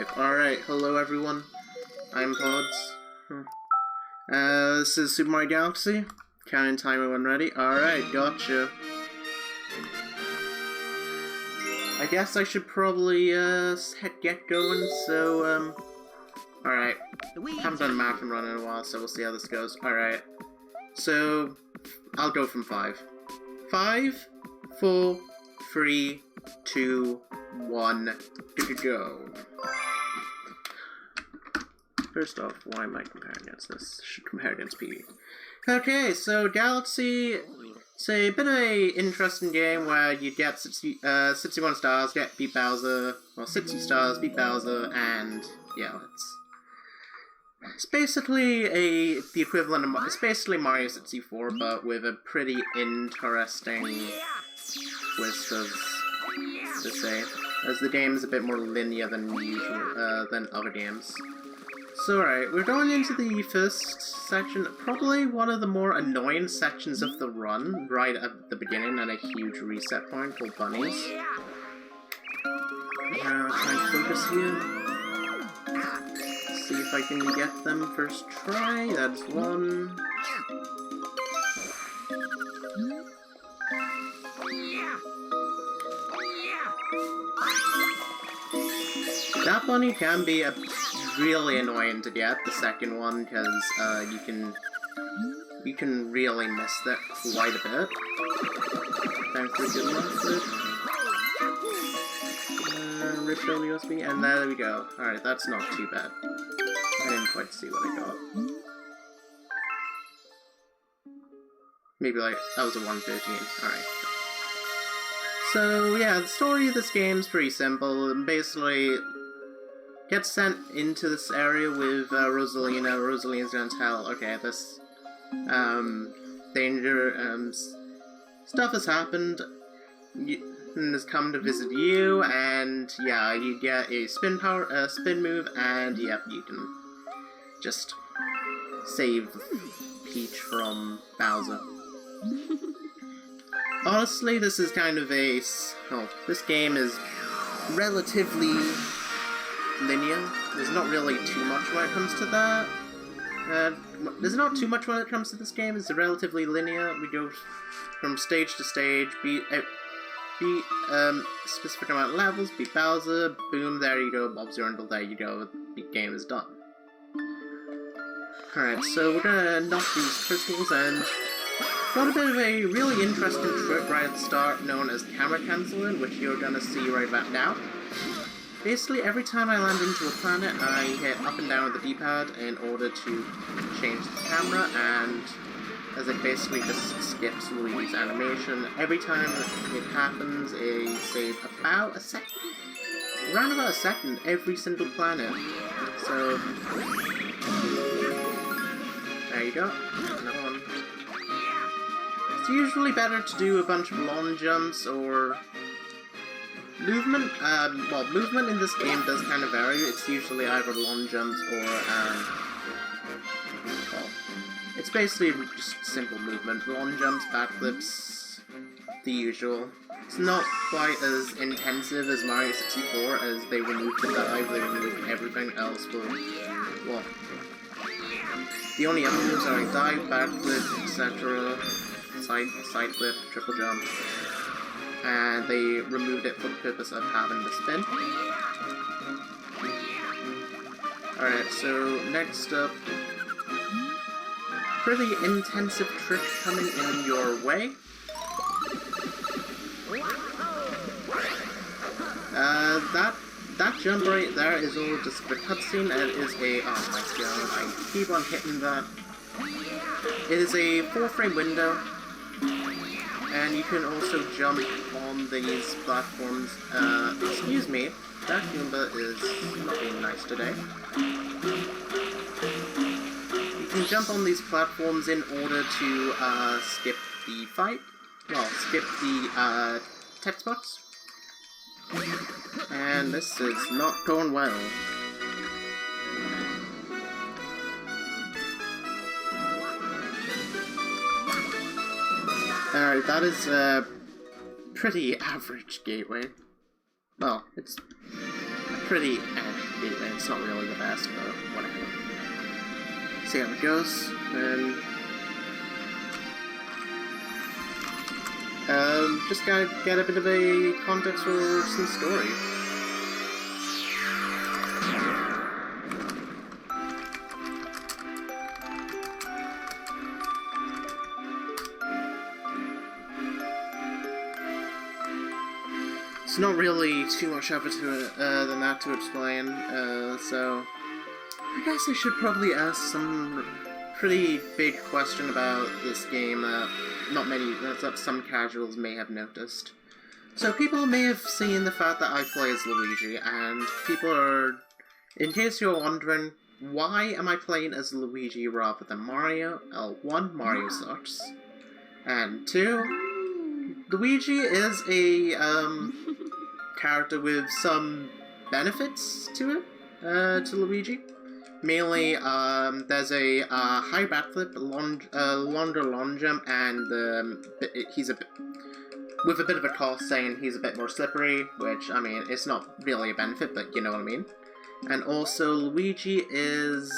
5. Alright, hello everyone. I'm Podz. This is Super Mario Galaxy. Counting timer when ready. Alright, gotcha. I guess I should probably get going, so alright. Haven't done a marathon run in a while, so we'll see how this goes. Alright. So I'll go from 5. 5, 4, 3, 2, 1, go. First off, why am I comparing against this? Should compare against P. Okay, so Galaxy, it's a bit of a interesting game where you get 61 stars, beat Bowser, well 60 stars, beat Bowser, and yeah, it's basically the equivalent of, it's basically Mario 64, but with a pretty interesting twist of, to say, as the game is a bit more linear than usual, than other games. So alright, we're going into the first section, probably one of the more annoying sections of the run, right at the beginning, and a huge reset point called Bunnies. Try and focus here. See if I can get them first try, that's 1. That bunny can be really annoying to get, the second one, because you can really miss that quite a bit. Thankfully good enough with refill USB, and there we go. Alright, that's not too bad. I didn't quite see what I got. Maybe like, that was a 113, alright. So yeah, the story of this game is pretty simple. Basically, get sent into this area with Rosalina. Rosalina's gonna tell, okay, this danger, stuff has happened, and has come to visit you, and yeah, you get a spin move, and yep, you can just save Peach from Bowser. Honestly, this is kind of a, this game is relatively linear. There's not really too much when it comes to that. There's not too much when it comes to this game. It's relatively linear. We go from stage to stage, beat specific amount of levels, beat Bowser, boom, there you go, Bob's your uncle, there you go, the game is done. Alright, so we're gonna knock these crystals, and got a bit of a really interesting trick right at the start known as camera cancelling, which you're gonna see right about now. Basically, every time I land into a planet, I hit up and down with the D-pad in order to change the camera, and as it basically just skips Luigi's animation. Every time it happens, it saves about a second. Around about a second, every single planet. So, there you go. Another one. It's usually better to do a bunch of long jumps or movement. Well, movement in this game does kind of vary. It's usually either long jumps or, well, it's basically just simple movement. Long jumps, backflips, the usual. It's not quite as intensive as Mario 64, as they removed the dive, they removed everything else for, well, the only other moves are like dive, backflip, etc., side flip, triple jump, and they removed it for the purpose of having the spin. Alright, so next up, pretty intensive trick coming in your way. That jump right there is all just a cutscene, and it is a, oh my god, I keep on hitting that. It is a 4-frame window, and you can also jump on these platforms. Excuse me, that Goomba is not being nice today. You can jump on these platforms in order to skip the fight. Well, skip the text box. And this is not going well. Alright, that is a pretty average gateway. Well, it's pretty It's not really the best, but whatever. See how it goes, and just gotta get a bit of a context for some story. It's not really too much effort to than that to explain, so I guess I should probably ask some pretty big question about this game that that some casuals may have noticed. So people may have seen the fact that I play as Luigi, and people are, in case you're wondering, why am I playing as Luigi rather than Mario? One, Mario sucks, and two, Luigi is a character with some benefits to it, to Luigi. Mainly, there's a high backflip, longer long jump, and he's with a bit of a cost saying he's a bit more slippery, which, I mean, it's not really a benefit, but you know what I mean. And also, Luigi is,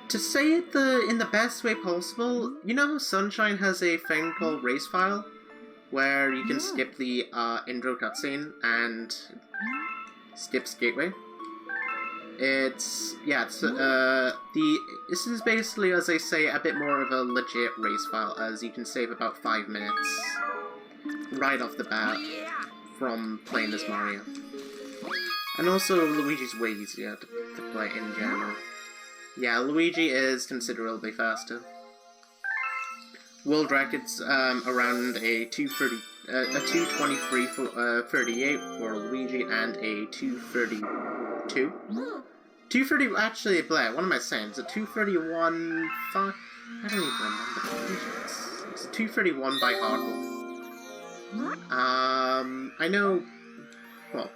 to say it in the best way possible, you know how Sunshine has a thing called Race File? Where you can skip the intro cutscene and skips Gateway. This is basically, as I say, a bit more of a legit race file, as you can save about 5 minutes right off the bat from playing as Mario. And also, Luigi's way easier to play in general. Yeah, Luigi is considerably faster. World records around a 223 for 38 for Luigi and a 232. 230 actually, what am I saying? It's a 231. I don't even remember the digits. It's a 231 by hardware. I know. Well,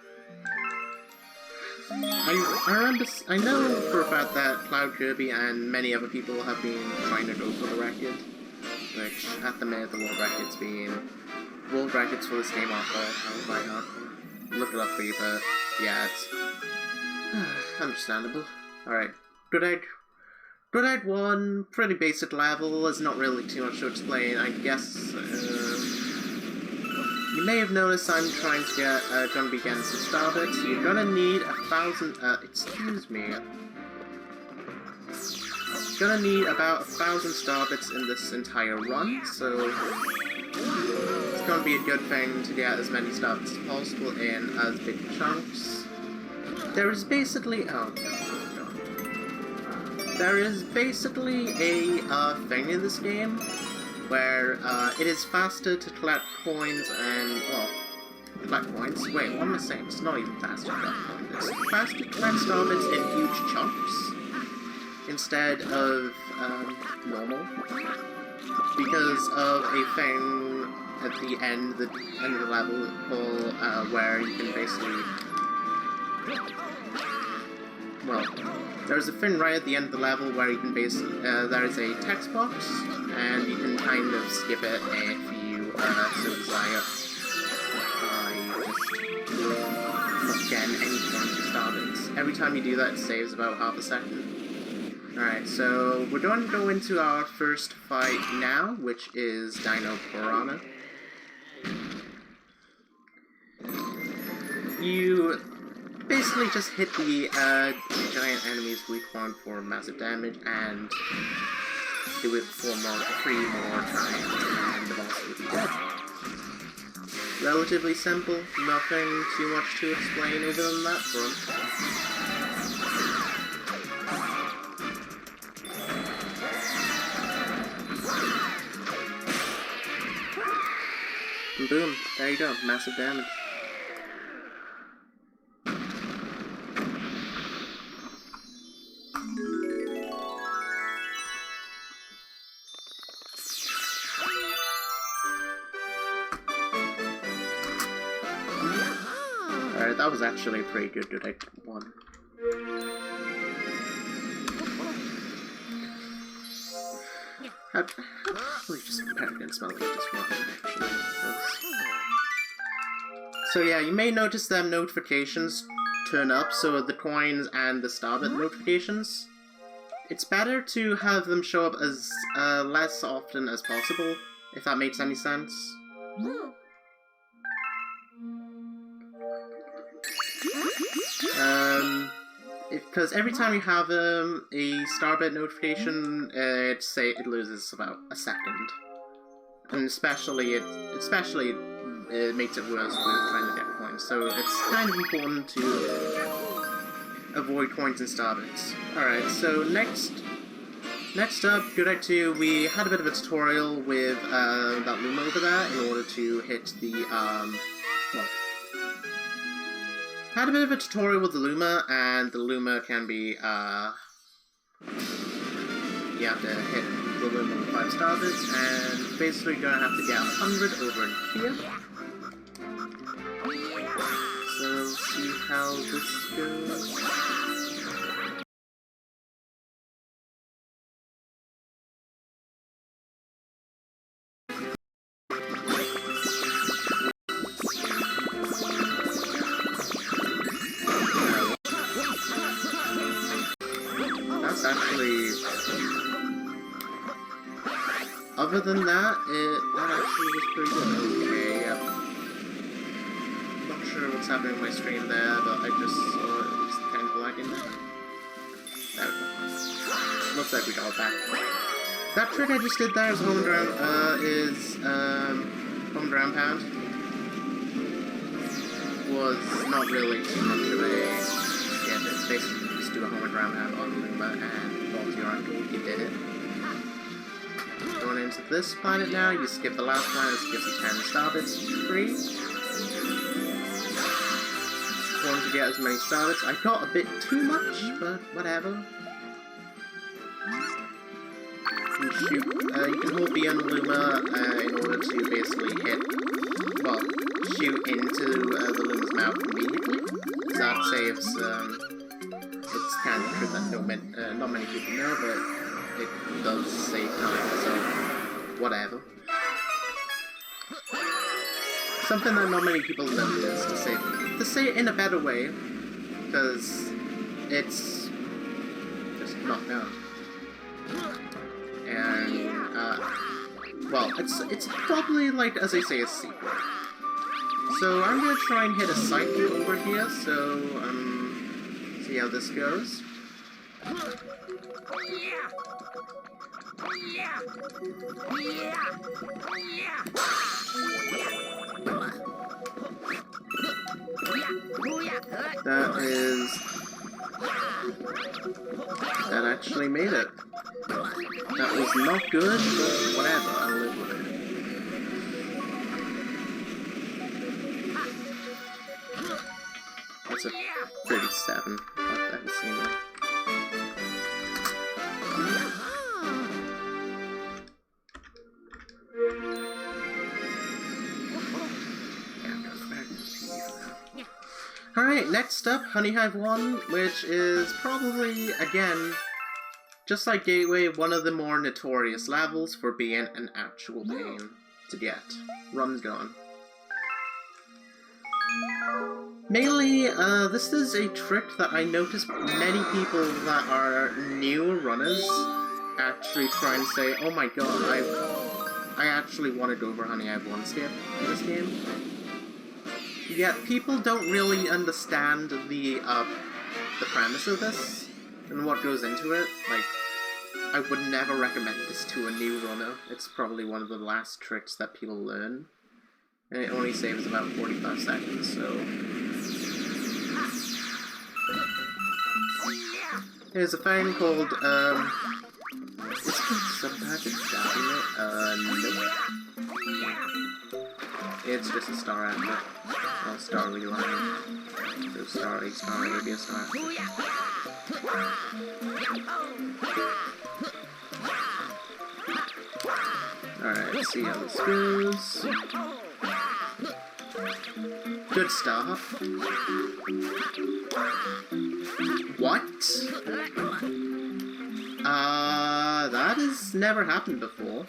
I know for a fact that Cloud Kirby and many other people have been trying to go for the record. Which, at the minute, the world records for this game are held by hardcore. Look it up for you, but yeah, it's understandable. Alright, Good Egg 1, pretty basic level, there's not really too much to explain, I guess. You may have noticed I'm trying to get, gonna be getting some Starbits. You're gonna need 1,000, excuse me. Gonna need about 1,000 Starbits in this entire run, so it's gonna be a good thing to get as many Starbits as possible in as big chunks. There is basically a thing in this game where it is faster to collect coins and collect coins. Wait, what am I saying? It's not even faster to collect coins. It's faster to collect Starbits in huge chunks instead of normal, because of a thing at the end of the level where you can basically, there's a thing right at the end of the level where you can basically, there is a text box, and you can kind of skip it if you so desire by just not getting any points for Starbits. Every time you do that, it saves about half a second. Alright, so we're going to go into our first fight now, which is Dino Piranha. You basically just hit the giant enemy's weak point for massive damage, and do it for 3 more times, and the boss will be dead. Relatively simple, nothing too much to explain other than that front. And boom, there you go, massive damage. Alright, that was actually a pretty good Egg 1. I'd probably just compare against Metal Gear this one, actually. So yeah, you may notice them notifications turn up, so the coins and the starbit notifications. It's better to have them show up as less often as possible, if that makes any sense. Because every time you have a starbit notification, it loses about a second, and especially it makes it worse with trying to get coins. So it's kind of important to avoid coins and starbits. Alright, so next up, good Act 2, we had a bit of a tutorial with that Luma over there in order to hit the, had a bit of a tutorial with the Luma, and the Luma can be, you have to hit the Luma with 5 starbits, and basically you're gonna have to get 100 over in here. So, let's see how this goes. That's actually... Other than that, that actually was pretty good. Okay, yep. Not sure what's happening on my stream there, but I just saw it was kind of lagging. There we go. Looks like we got it back. That trick I just did there is home and ground pound. Was not really too much of a... Yeah, it's basically just do a home and ground pound on Luma and Podz your uncle. You did it. Going into this planet now, you skip the last planet, it gives you 10 starbits free. Want to get as many starbits. I got a bit too much, but whatever. You can shoot, you can hold B on the Luma in order to basically hit, well, shoot into the Luma's mouth immediately. That saves, it's kind of true that not many people know, but it does save time, so whatever. Something that not many people know is to say it in a better way, because it's just not known. And well, it's probably like, as I say, a secret. So I'm gonna try and hit a cycle over here. So see how this goes. That actually made it. That was not good, but whatever, I'll live with it. That's a 37. I haven't seen that. Alright, next up, Honey Hive 1, which is probably, again, just like Gateway, one of the more notorious levels for being an actual pain to get. Run gone. Mainly, this is a trick that I noticed many people that are new runners actually try and say, oh my god, I actually want to go over Honey Hive 1 skip in this game. Yet people don't really understand the premise of this and what goes into it. Like, I would never recommend this to a new runner. It's probably one of the last tricks that people learn. And it only saves about 45 seconds, so... There's a thing called, is it some type of stabbing it? Nope. It's just a star after. Well, star reline. So starry would be a star after. Alright, let's see how this goes. Good start. What? That has never happened before.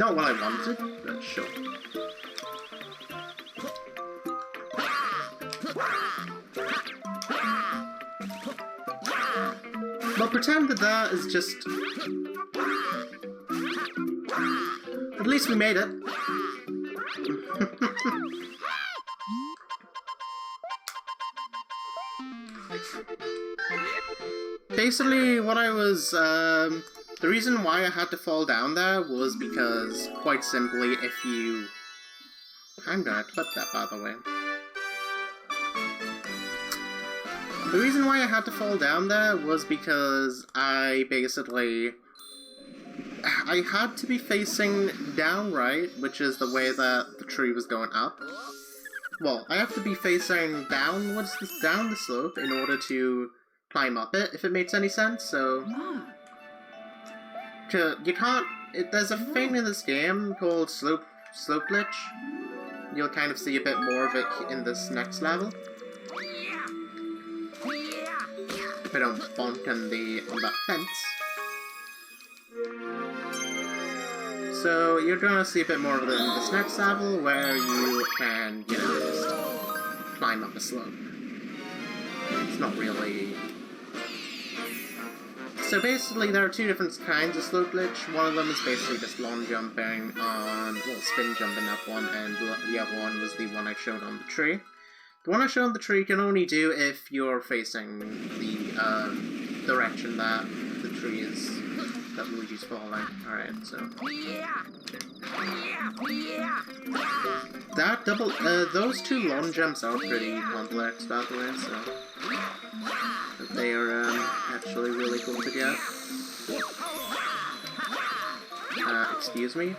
Not what I wanted, but sure. Well, pretend that that is just... At least we made it. Basically, what I was, the reason why I had to fall down there was because, quite simply, if you... I'm gonna clip that, by the way. The reason why I had to fall down there was because I had to be facing down right, which is the way that the tree was going up. Well, I have to be facing downwards, down the slope in order to climb up it, if it makes any sense, so... You can't... There's a thing in this game called slope glitch. You'll kind of see a bit more of it in this next level. If I don't bonk on that fence. So you're gonna see a bit more of it in this next level, where you can, you know, just climb up a slope. It's not really... So basically there are two different kinds of slope glitch. One of them is basically just long jumping on, well, spin jumping up one, and the other one was the one I showed on the tree. The one I showed on the tree you can only do if you're facing the direction that the tree is, that Luigi's falling. Alright, so... That double, those two long jumps are pretty complex, by the way, so... But they are, actually really cool to get. Excuse me?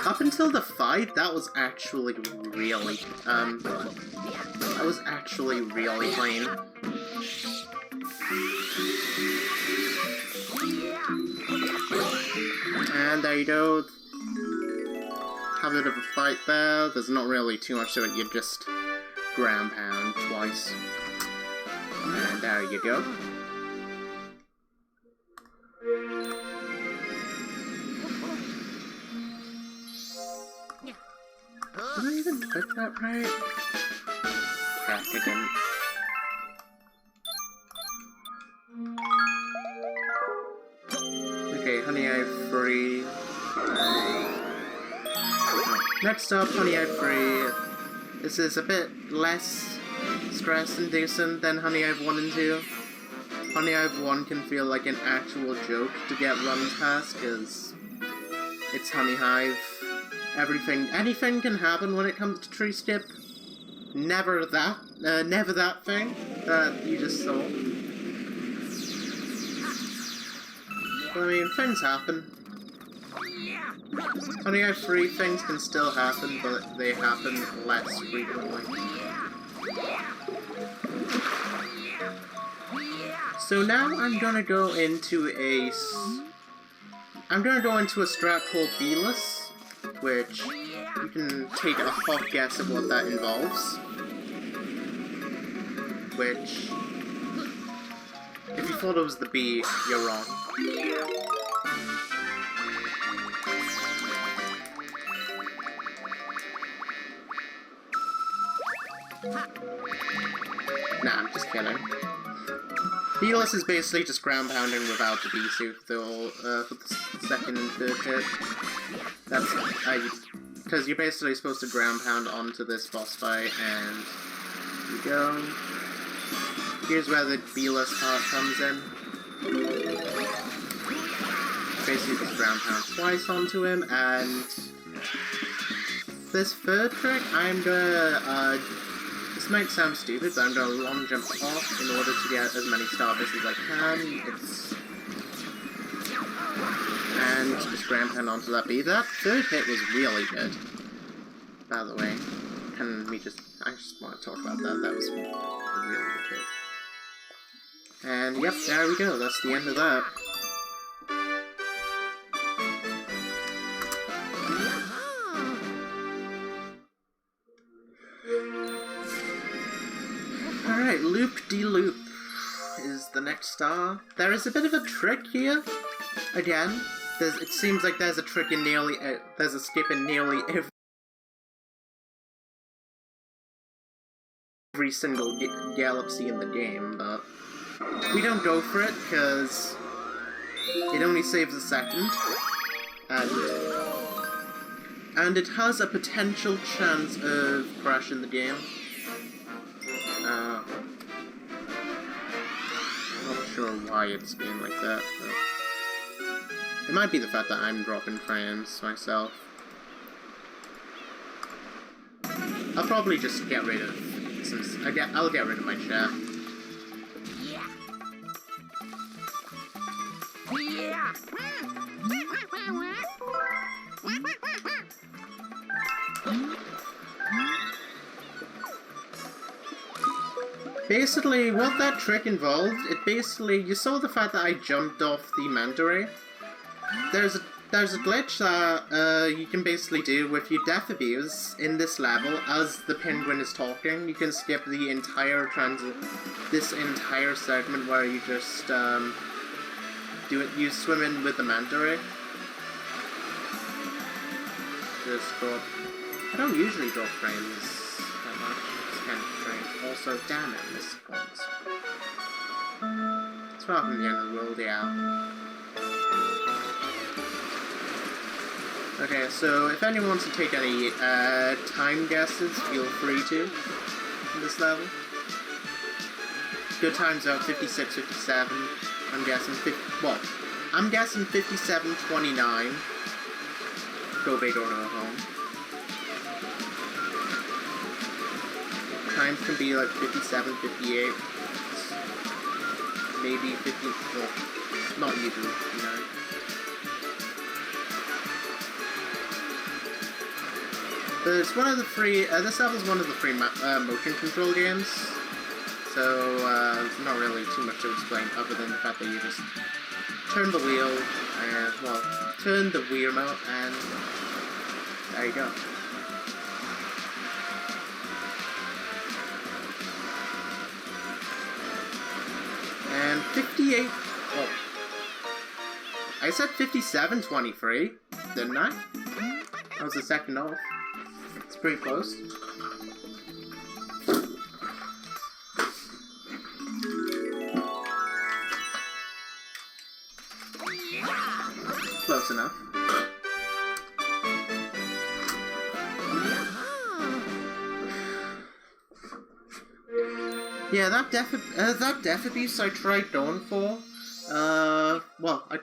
Up until the fight, that was actually really, that was actually really plain. And there you go. Have a bit of a fight there. There's not really too much to it, you just ground pound twice. And there you go. Did I even click that right? Heck, I didn't. Okay, Honey Eye Free. Next up, Honey Eye Free. This is a bit less stress-inducing than Honey Hive 1 and 2. Honey Hive 1 can feel like an actual joke to get run past, because it's Honey Hive. Anything can happen when it comes to tree skip. Never that thing that you just saw. But, I mean, things happen. Honey Hive 3 things can still happen, but they happen less frequently. So now I'm gonna go into a strat called B-less, which you can take a hot guess at what that involves. Which, if you thought it was the B, you're wrong. Nah, I'm just kidding. B-less is basically just ground pounding without the B-suit, though, for the second and third hit. That's, because you're basically supposed to ground pound onto this boss fight, and here you go. Here's where the B-less part comes in. Basically just ground pound twice onto him, and this third trick, I'm gonna, this might sound stupid, but I'm gonna long jump off in order to get as many starbits as I can. And just ground pound onto that B. That third hit was really good, by the way. I just want to talk about that. That was a really good hit. And yep, there we go. That's the end of that. Alright, Loop-de-Loop is the next star. There is a bit of a trick here. Again, it seems like there's a trick in nearly... there's a skip in nearly every single galaxy in the game, but we don't go for it, because it only saves a second, and it has a potential chance of crashing the game. I'm not sure why it's being like that, but it might be the fact that I'm dropping frames myself. I'll probably just get rid of I'll get rid of my chat. Basically, what that trick involved, you saw the fact that I jumped off the manta ray. There's a glitch that you can basically do with your death abuse in this level. As the penguin is talking, you can skip the entire this entire segment where you just you swim in with the manta ray. Just drop. I don't usually drop frames that much. It's kind of strange. Also, damn it, missed points. It's far from the end of the world, yeah. Okay, so if anyone wants to take any time guesses, feel free to in this level. Good times out 56, 57. I'm guessing I'm guessing 57, 29. Go big or no home. Times can be like 57, 58. Maybe 50. Well, not usually 59. But it's one of the free, this level is one of the free motion control games, so there's not really too much to explain other than the fact that you just turn the wheel, and, well, turn the wheel out, and there you go. And 58, well, I said 57-23, didn't I? That was the second off. It's pretty close. Close enough. Yeah, that death abuse I tried going for. Well, I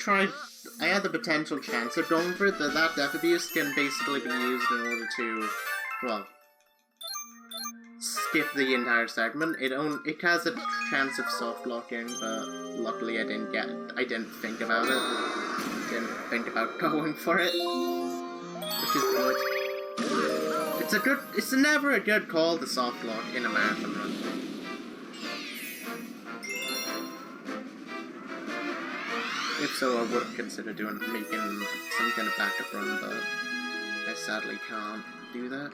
had the potential chance of going for it, but that death abuse can basically be used in order to, well, skip the entire segment. It has a chance of soft locking, but luckily I didn't think about it. Didn't think about going for it, which is good. It's never a good call to soft lock in a marathon run. If so, I would consider making some kind of backup run, but I sadly can't do that.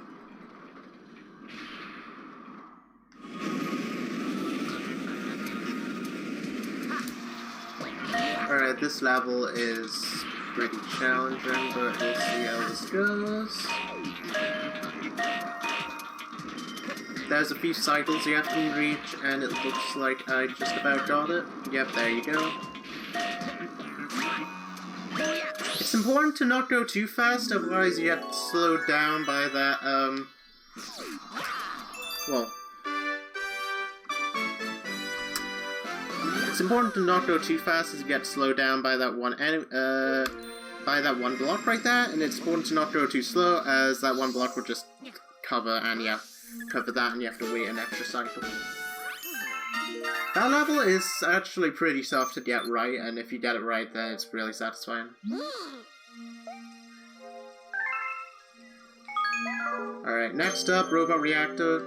Alright, this level is pretty challenging, but we'll see how this goes. There's a few cycles you have to reach, and it looks like I just about got it. Yep, there you go. It's important to not go too fast, otherwise you get slowed down by that, well... It's important to not go too fast as you get slowed down by that one block right there, and it's important to not go too slow as that one block will just cover that and you have to wait an extra cycle. That level is actually pretty tough to get right, and if you get it right, then it's really satisfying. Alright, next up, Robot Reactor.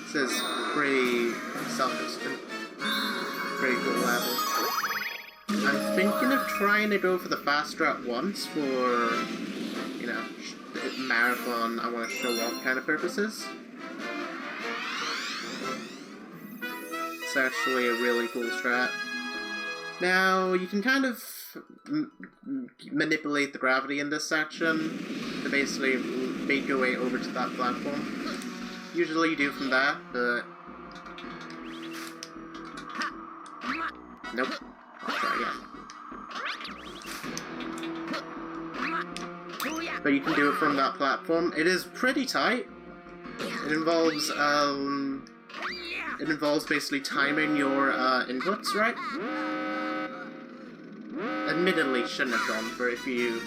This is pretty self-explanatory. Pretty cool level. I'm thinking of trying to go for the fast route once for, you know, marathon, I want to show off kind of purposes. It's actually a really cool strat. Now, you can kind of manipulate the gravity in this section to basically make your way over to that platform. Usually you do from that, but... Nope. I'll try again. But you can do it from that platform. It is pretty tight. It involves basically timing your inputs, right? Admittedly, shouldn't have gone for it. If you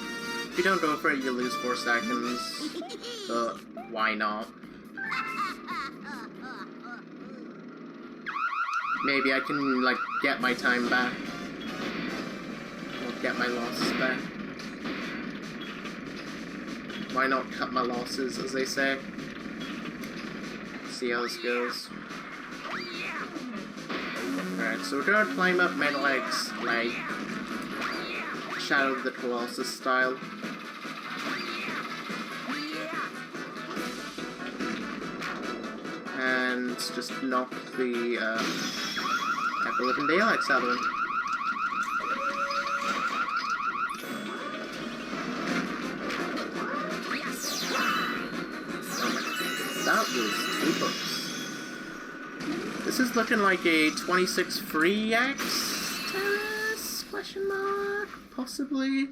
don't go for it, you lose 4 seconds. But why not? Maybe I can, like, get my time back. Or get my losses back. Why not cut my losses, as they say? See how this goes. Alright, so we're gonna climb up my legs, like Shadow of the Colossus style. And just knock the ever-living daylights out of him. That was 2 books. This is looking like a 26 3x test? Question mark? Possibly?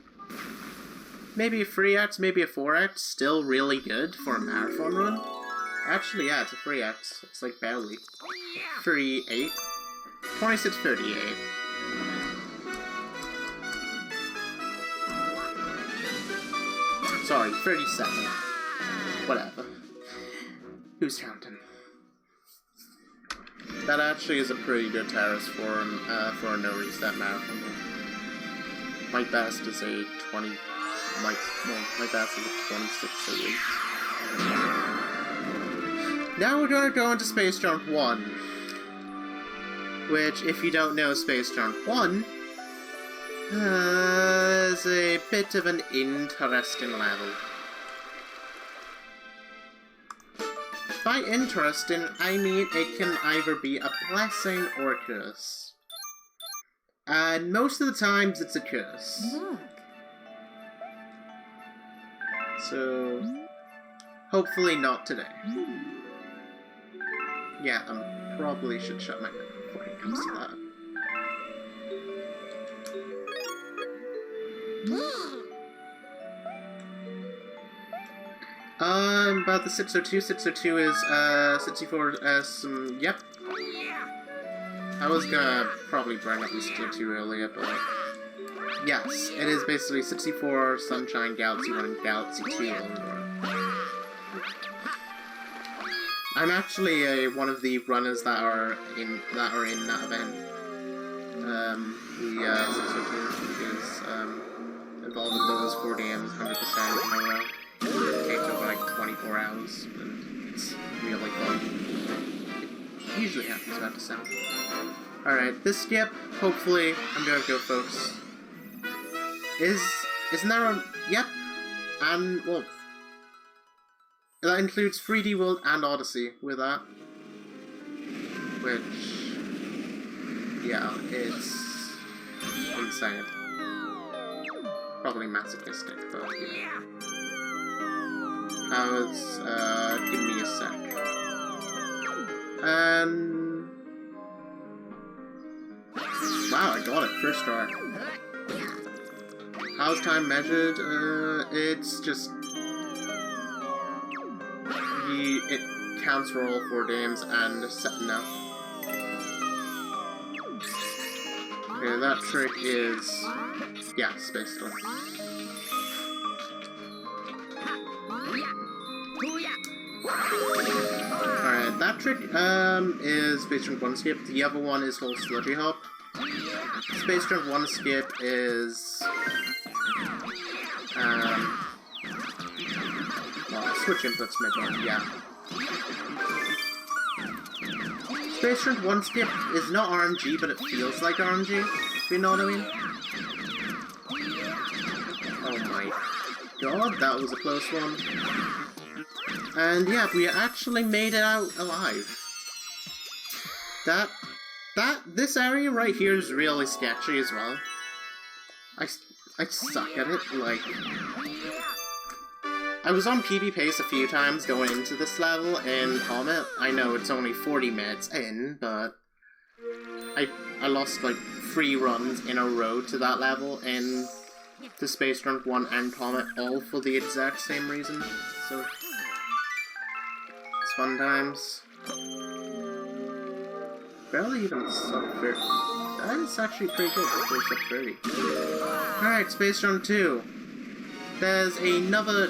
Maybe a 3x, maybe a 4x. Still really good for a marathon run. Actually, yeah, it's a 3x. It's like barely. 38. 26:38. Sorry, 37. Whatever. Who's counting? That actually is a pretty good terrace for a no reset marathon. My best is a 20. My best is a 26:08. Now we're gonna go into Space Jump 1. Which, if you don't know Space Jump 1, is a bit of an interesting level. By interesting, I mean it can either be a blessing or a curse. And most of the times it's a curse. Look. So, hopefully not today. Yeah, I probably should shut my mouth before it comes to that. About the 602. 602 is, 64, yep. I was gonna probably bring up the 602 earlier, but... Yes, it is basically 64, Sunshine, Galaxy 1, and Galaxy 2 Illinois. I'm actually one of the runners that are in that event. The 602 is involved in those 4 games 100% in a row. It takes over like 24 hours, and it's really fun. It usually happens about December. Alright, this skip, hopefully, I'm gonna go, folks. Isn't there a... Yep. And, well... That includes 3D World and Odyssey with that. Which... Yeah, it's... insane. Probably masochistic, but yeah. Give me a sec. Wow, I got it, first try. How's time measured? It's just... It counts for all 4 games and set enough. Okay, that trick is... Yes, basically. Alright, that trick, is Space Jump 1 skip. The other one is called Sludgy Hop. Space Jump 1 skip is... lost. switch inputs mid-game, yeah. Space Run 1 skip is not RNG, but it feels like RNG, if you know what I mean. Oh my god, that was a close one. And yeah, we actually made it out alive. This area right here is really sketchy as well. I suck at it, like... I was on PB pace a few times going into this level in Comet. I know it's only 40 minutes in, but... I lost like 3 runs in a row to that level in the Space Run 1 and Comet, all for the exact same reason, so... It's fun times. Barely even sub 30. That is actually pretty good for sub 30. Alright, Space Run 2. There's another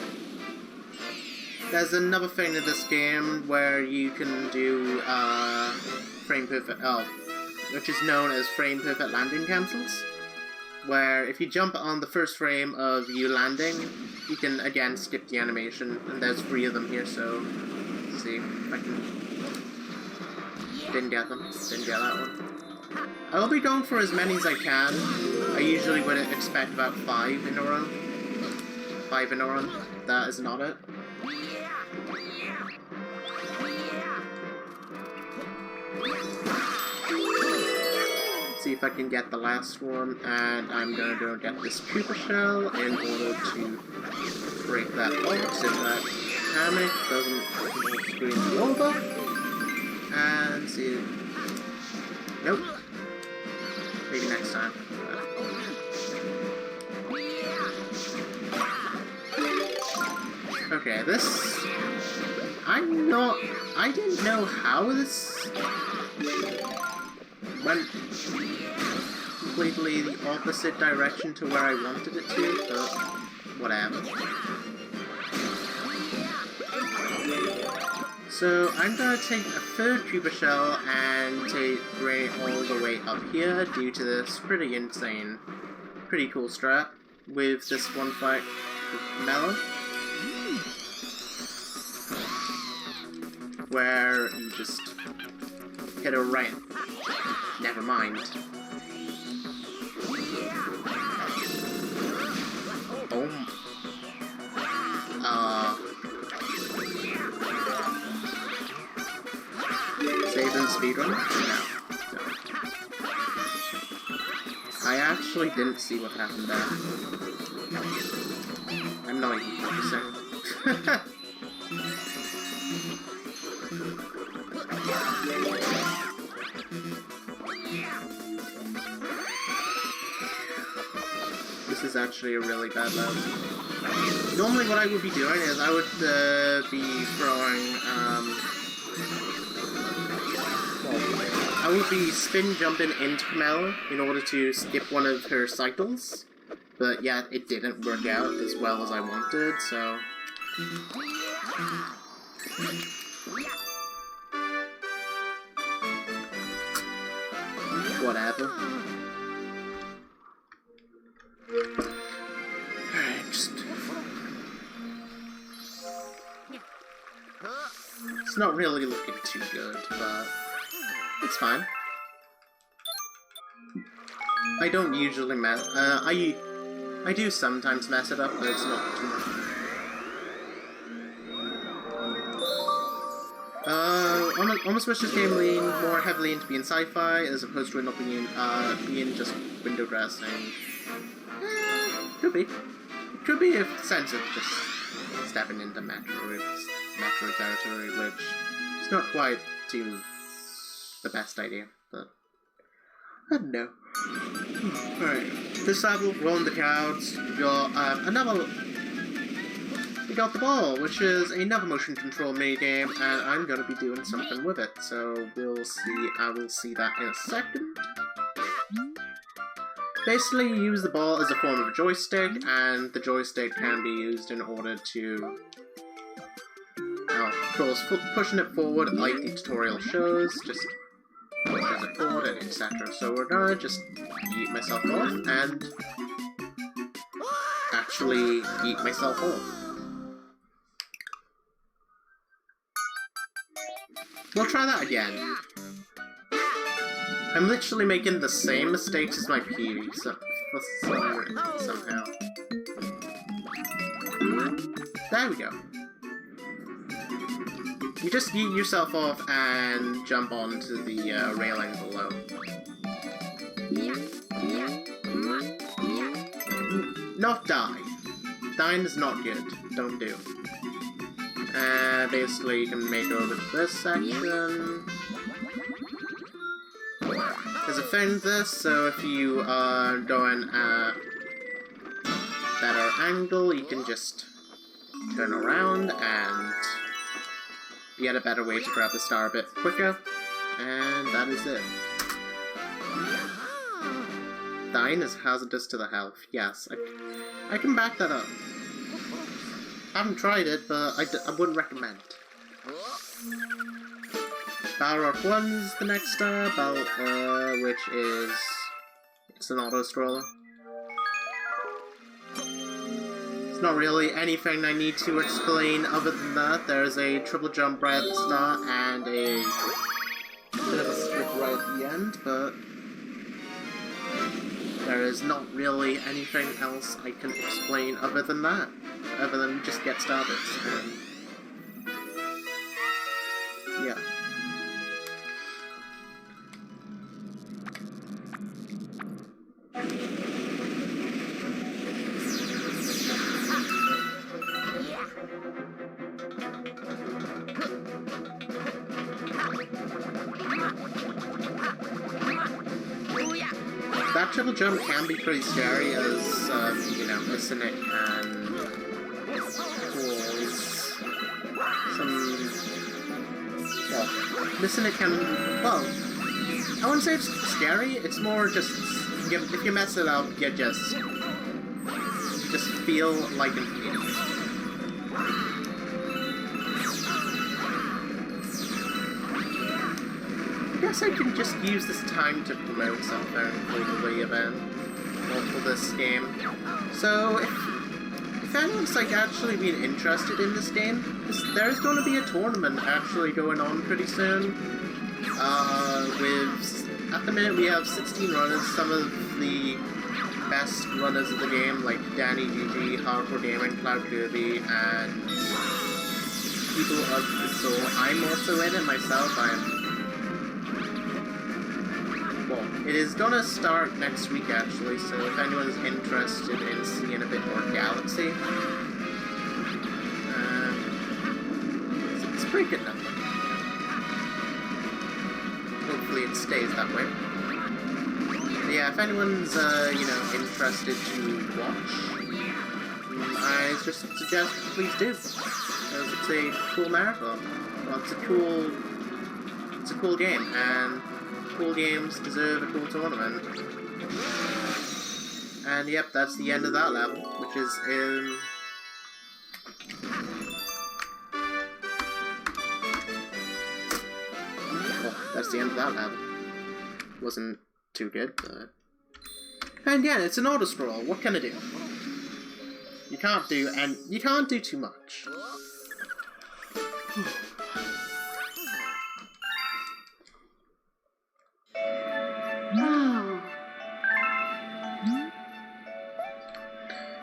thing in this game where you can do frame perfect, which is known as frame perfect landing cancels. Where if you jump on the first frame of you landing, you can again skip the animation, and there's 3 of them here, so let's see if I can... Didn't get them. Didn't get that one. I'll be going for as many as I can. I usually would expect about 5 in a run. 5 in a run. That is not it. See if I can get the last one, and I'm gonna go get this Cooper Shell in order to break that box if that damage doesn't screw me over. And see. Nope. Maybe next time. Okay, this... I didn't know how this went completely the opposite direction to where I wanted it to, but whatever. So I'm gonna take a 3rd Cuba Shell and bring it all the way up here due to this pretty insane, pretty cool strat with this one fight with Melon. Where you just hit a right. Never mind. Oh. Save and speedrun? No. I actually didn't see what happened there. I'm not even focusing. This is actually a really bad level. Normally what I would be doing is I would be throwing, I would be spin jumping into Camilla in order to skip one of her cycles, but yeah, it didn't work out as well as I wanted, so... Whatever. Alright, just... It's not really looking too good, but... It's fine. I don't usually mess... I do sometimes mess it up, but it's not too much. Almost wish this game leaned more heavily into being sci-fi as opposed to it not being just window dressing. Could be. It could be a sense of just stepping into Metroid territory, which is not quite to the best idea, but I don't know. Alright, this level, Rolling the Clouds, we got the ball, which is another motion control minigame, and I'm gonna be doing something with it, so we'll see, I will see that in a second. Basically, you use the ball as a form of a joystick, and the joystick can be used in order to, of course, pushing it forward like the tutorial shows, just pushes it forward, and etc. So we're gonna just yeet myself off, and actually yeet myself off. We'll try that again. I'm literally making the same mistakes as my PB somehow. There we go. You just yeet yourself off and jump onto the railing below. Not die. Dying is not good. Don't do. Basically, you can make it over to this section. There's a thing with this, so if you are going at a better angle, you can just turn around and get a better way to grab the star a bit quicker. And that is it. Dying is hazardous to the health. Yes, I can back that up. I haven't tried it, but I wouldn't recommend. Balrog 1's the next star, which is... it's an auto-scroller. It's not really anything I need to explain other than that. There's a triple jump right at the start and a bit of a skip right at the end, but there is not really anything else I can explain other than that. Other than just get started. Yeah. That triple jump can be pretty scary as, you know, missing it can cause some... well, missing it can... well, I wouldn't say it's scary, it's more just... if you mess it up, you just feel like an idiot. I guess I can just use this time to promote something for this game. So, if anyone's like actually being interested in this game, there's going to be a tournament actually going on pretty soon. At the minute we have 16 runners, some of the best runners of the game, like Danny GG, Hardcore Gaming, Cloud Kirby, and people of the soul. I'm also in it myself. It is gonna start next week actually, so if anyone's interested in seeing a bit more Galaxy, it's a pretty good number. Hopefully it stays that way. But yeah, if anyone's, you know, interested to watch, I just suggest please do, because it's a cool marathon. Well, it's a cool game, and cool games deserve a cool tournament. And yep, that's the end of that level, which is in... well, that's the end of that level. Wasn't too good, but... and yeah, it's an auto-scroll, what can I do? You can't do too much.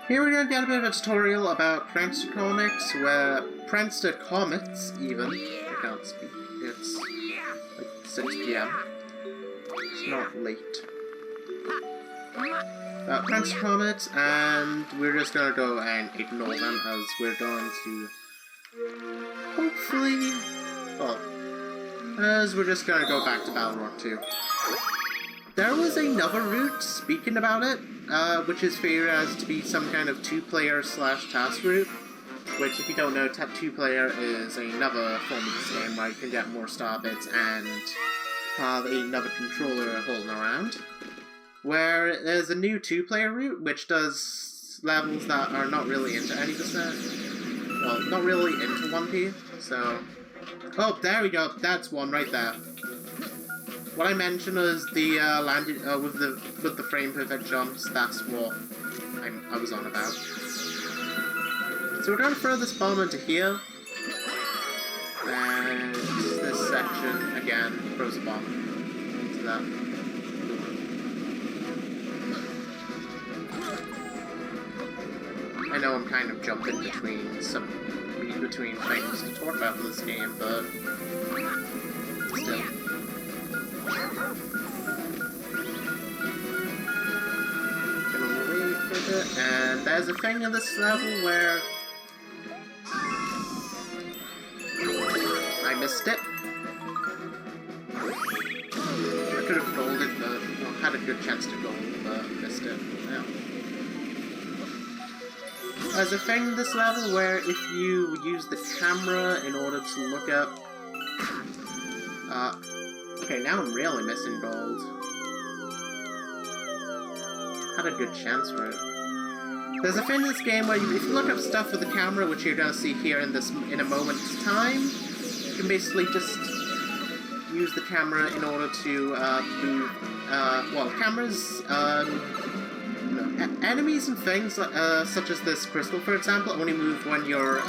Here we're gonna get a bit of a tutorial about Prankster Comics, where Prankster Comets, even. I can't speak. It's like 6 PM. It's not late. Prankster Comets, and we're just gonna go and ignore them as we're going to hopefully. Well, as we're just gonna go back to Balrog 2. There was another route, speaking about it, which is figured as to be some kind of 2-player / task route, which, if you don't know, 2-player is another form of this game where you can get more star bits and have another controller holding around. Where there's a new 2-player route, which does levels that are not really into any percent. Well, not really into 1P, so... oh, there we go, that's one right there. What I mentioned was the landing with the frame perfect jumps. That's what I was on about. So we're gonna throw this bomb into here, and this section again, throws a bomb into that. I know I'm kind of jumping between things to talk about in this game, but still. Gonna wait for it, and there's a thing in this level where I missed it. I could have golded, but well, had a good chance to gold, but missed it. Yeah. There's a thing in this level where if you use the camera in order to look up... okay, now I'm really missing gold. Had a good chance for it. There's a thing in this game where if you look up stuff with the camera, which you're gonna see here in a moment's time, you can basically just use the camera in order to move. Well, cameras. Enemies and things such as this crystal, for example, only move when you're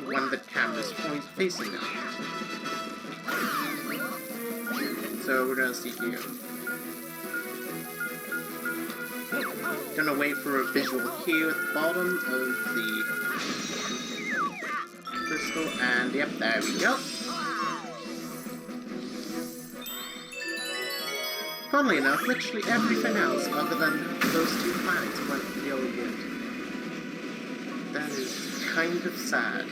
when the camera's facing them. So we're gonna see here. Gonna wait for a visual cue at the bottom of the crystal, and yep, there we go. Funnily enough, literally everything else other than those two planets went really good. That is kind of sad.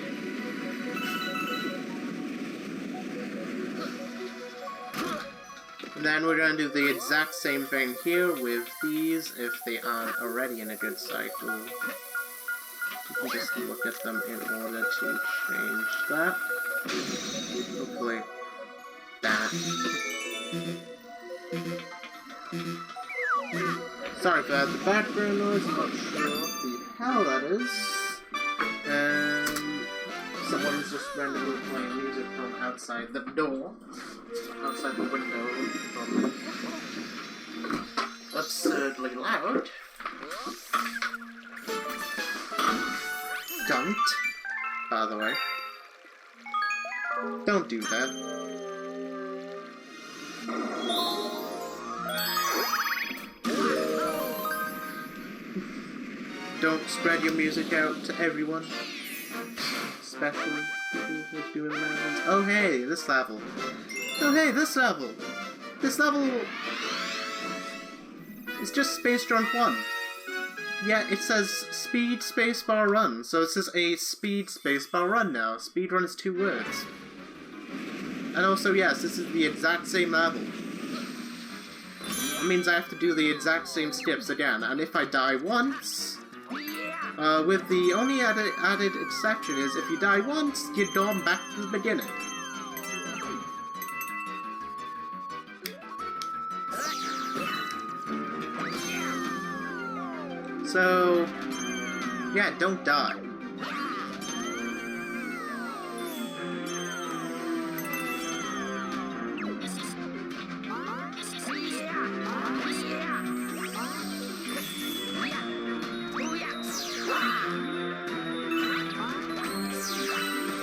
And then we're going to do the exact same thing here with these, if they aren't already in a good cycle. You can just look at them in order to change that. Hopefully that. Sorry for the background noise, I'm not sure what the hell that is. Someone's just randomly playing music from outside the door. Outside the window. Absurdly loud. Don't, by the way. Don't do that. Don't spread your music out to everyone. Especially people who are doing rounds. Oh hey, this level. Oh hey, this level. This level is just Space Jump 1. Yeah, it says speed spacebar run, so it says a speed spacebar run now. Speed run is 2 words. And also, yes, this is the exact same level. It means I have to do the exact same skips again, and if I die once, with the only added exception is if you die once, you're gone back to the beginning. So, yeah, don't die.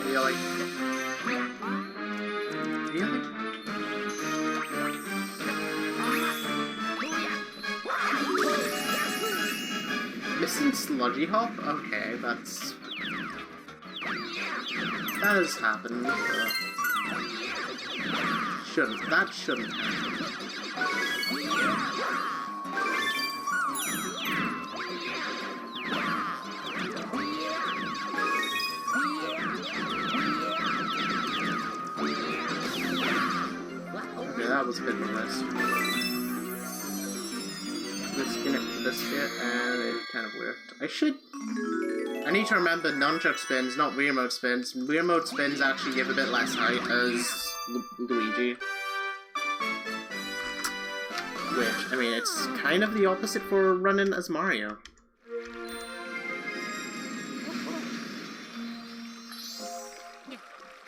Really? Really? Missing Sludgy Hop? Okay, that has happened. That shouldn't happen. Okay, that was a bit of a risk. Disconnect this bit, and it kind of worked. I need to remember nunchuck spins, not remote spins. Remote spins actually give a bit less height as Luigi. Which, I mean, it's kind of the opposite for running as Mario.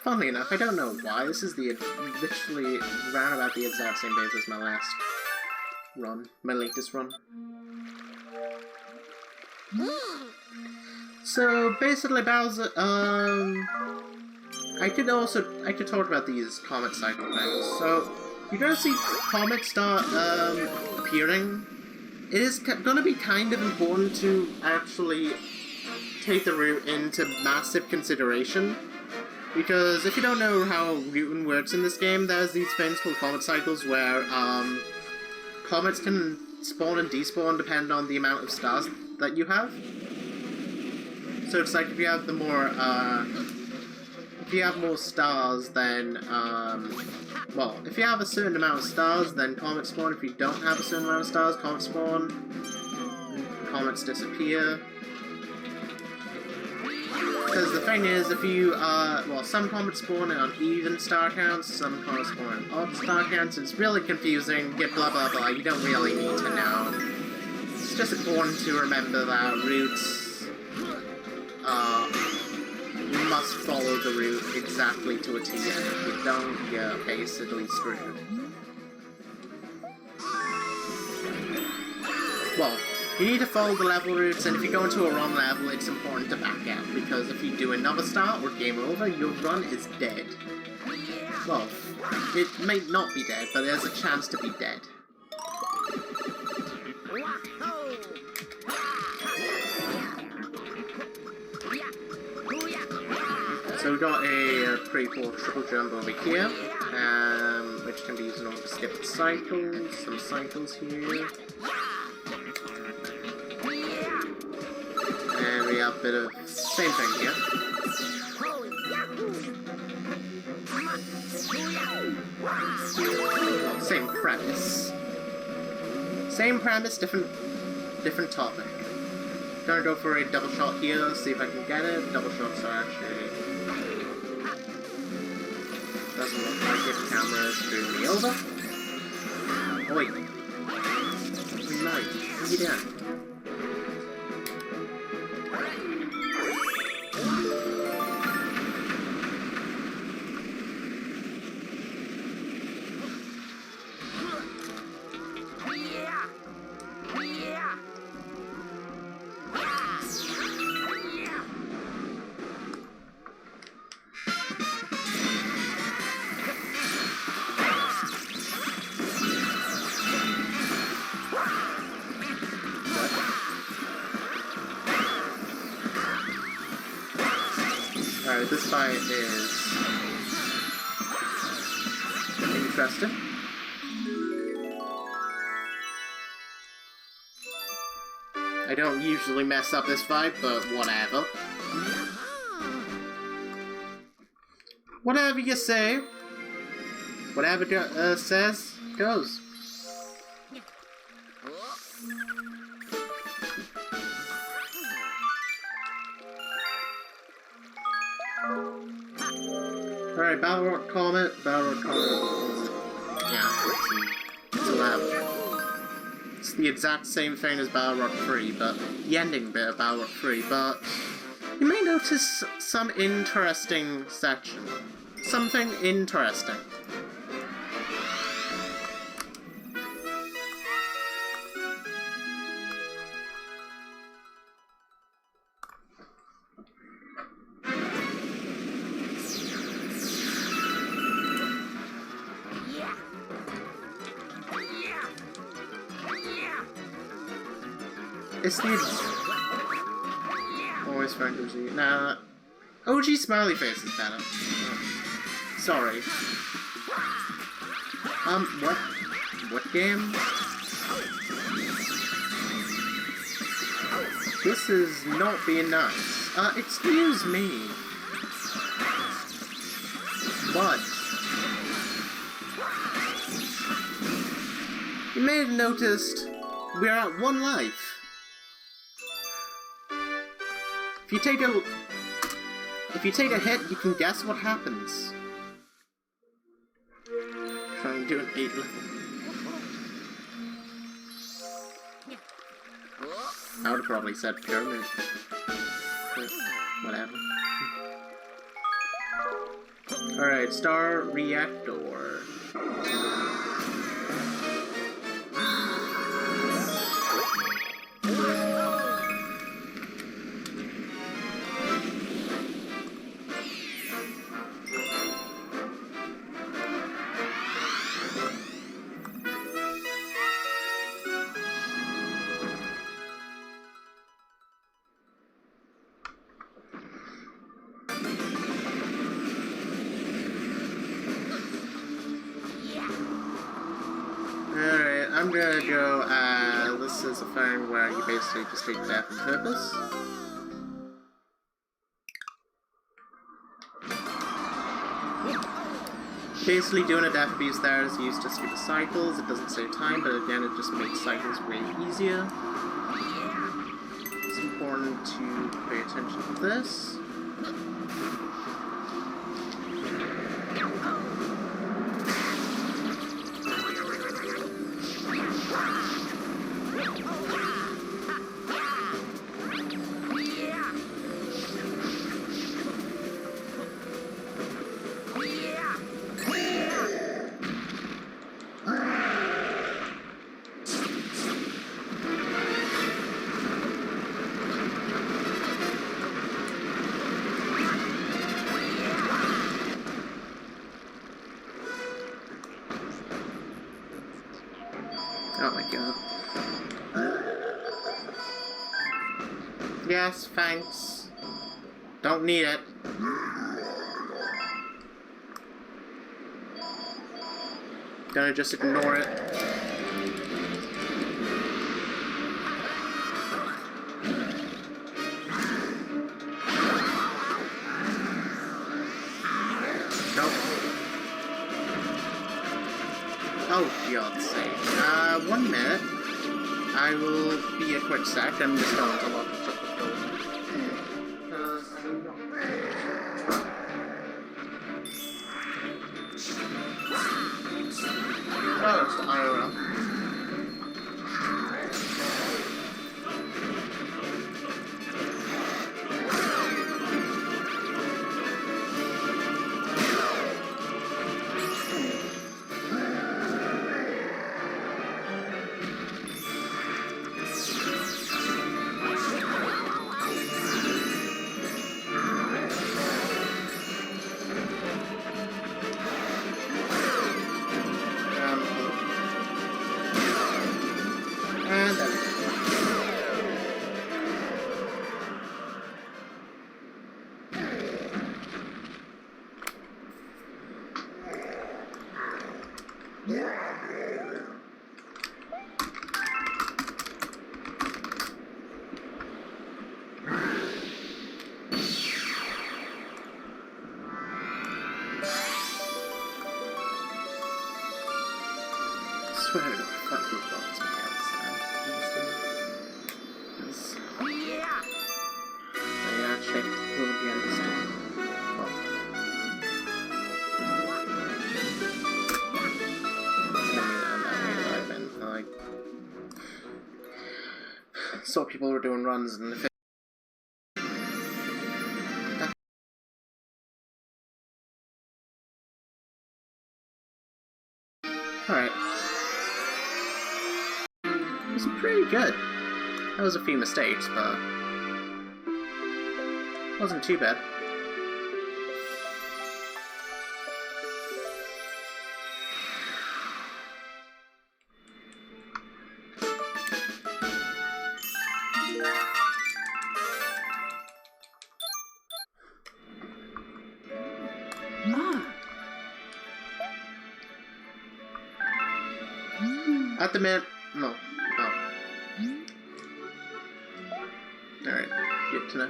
Funnily enough, I don't know why. This is literally round about the exact same days as my last run, my latest run. So basically, Bowser, I could talk about these comet cycle things. So, you're gonna see comets start appearing. It is gonna be kind of important to actually take the route into massive consideration. Because if you don't know how routing works in this game, there's these things called comet cycles where comets can spawn and despawn depending on the amount of stars that you have. So it's like if you have more stars, then well, if you have a certain amount of stars, then comets spawn. If you don't have a certain amount of stars, comets spawn. Comets disappear. Because the thing is, if you, well, some comets spawn on even star counts, some comets spawn on odd star counts, it's really confusing, get blah blah blah, you don't really need to know. It's just important to remember that routes, you must follow the route exactly to a T, and if you don't, you're basically screwed. Well, you need to follow the level routes, and if you go into a wrong level, it's important to back out, because if you do another start or game over, your run is dead. Well, it may not be dead, but there's a chance to be dead. So we got a pretty cool triple jump over here, which can be used in order to skip cycles, some cycles here. And we have a bit of same thing here. Well, same premise. Same premise, different topic. Gonna go for a double shot here, see if I can get it. Double shots are actually... doesn't look like it. The camera is screwing me over. Oh wait. No, what are you doing? Alright, this fight is interesting. I don't usually mess up this fight, but whatever. Whatever you say. Whatever says, goes. Alright, Battle Rock Comet. Battle Rock Comet. Yeah, it's a level. It's the exact same thing as Battle Rock 3, but the ending bit of Battle Rock 3, but you may notice some interesting section. Something interesting. It's the... always find OG. Nah. OG Smiley Face is better. Sorry. What? What game? This is not being nice. Excuse me. What? You may have noticed we're at 1 life. If you take a hit, you can guess what happens. Try and do an 8 level. I would have probably said pyramid. But whatever. Alright, Star Reactor. I'm gonna go, this is a thing where you basically just take death on purpose. Basically, doing a death abuse there is used to skip the cycles. It doesn't save time, but again, it just makes cycles way easier. It's important to pay attention to this. Oh my god. Yes, thanks. Don't need it. Gonna just ignore it. Nope. Oh, God's sake. 1 minute. I will be a quick sec. I'm just going to lock the door. Oh, it's the IRL. And there we go. I swear to fucking bones me outside. Yeah, check will be understood. Like, saw people were doing runs and the alright. It was pretty good. There was a few mistakes, but wasn't too bad. At the minute, no. Oh. Alright, good to know.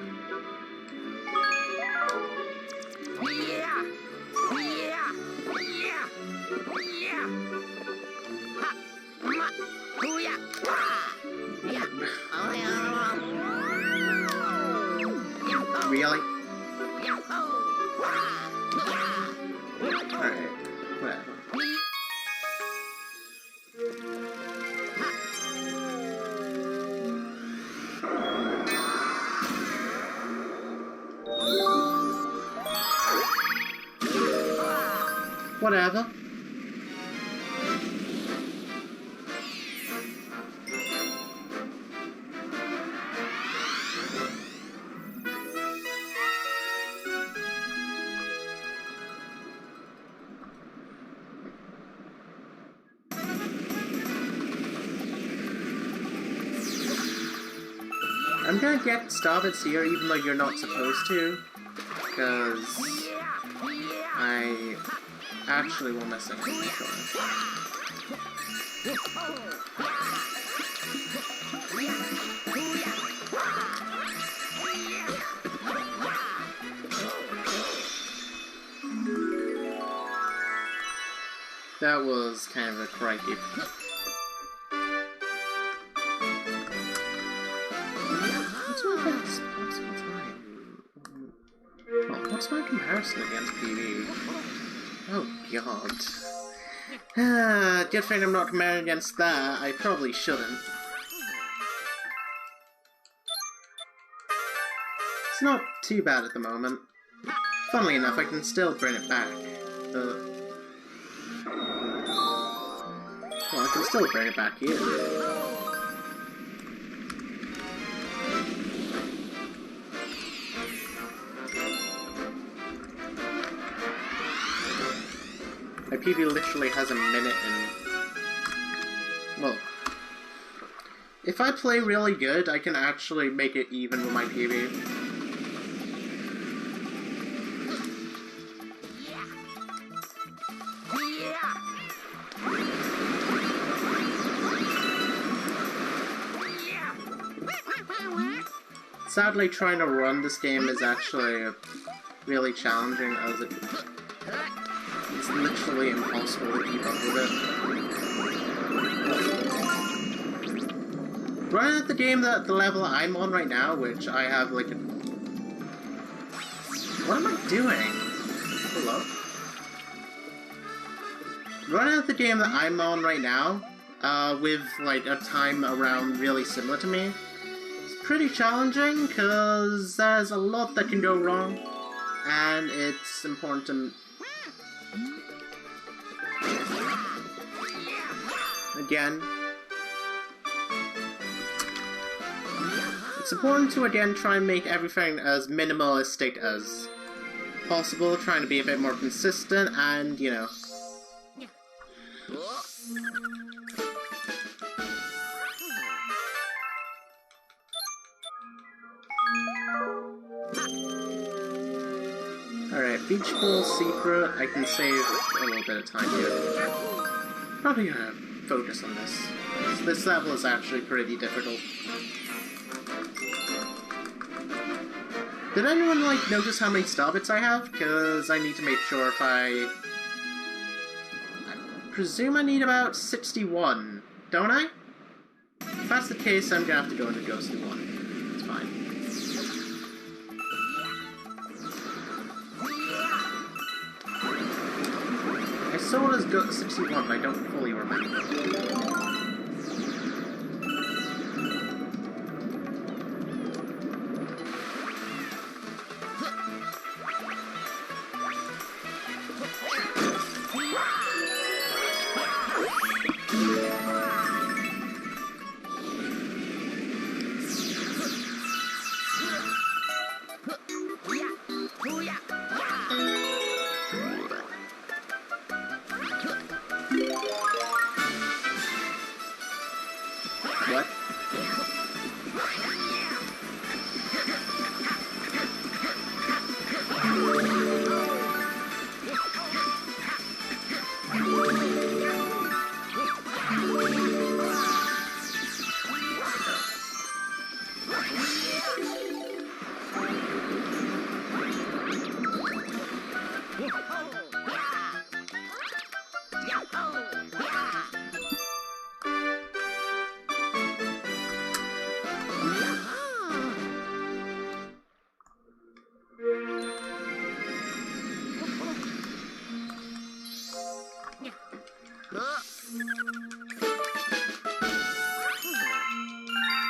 Really? Alright, whatever. Whatever. I'm gonna get started here even though you're not supposed to, because I actually will miss it. That was kind of a crikey. What's my best possible time? Oh, what's my comparison against PV? Oh god. Good thing I'm not comparing against that. I probably shouldn't. It's not too bad at the moment. Funnily enough, I can still bring it back. Well, I can still bring it back here. My PB literally has a minute and... Well... If I play really good, I can actually make it even with my PB. Sadly, trying to run this game is actually really challenging, as it's literally impossible to keep up with it. Running at the game at the level I'm on right now, which I have like a... What am I doing? Hello? Running at the game that I'm on right now, with like a time around really similar to me, pretty challenging, because there's a lot that can go wrong, and it's important to... Again... It's important to, again, try and make everything as minimalistic as possible, trying to be a bit more consistent, and, you know... Alright, Beach Ball Secret, I can save a little bit of time here. Probably gonna focus on this. This level is actually pretty difficult. Did anyone, like, notice how many star bits I have? Because I need to make sure if I presume I need about 61, don't I? If that's the case, I'm gonna have to go into Ghostly 1. It's fine. I saw it as 61, but I don't fully remember. What?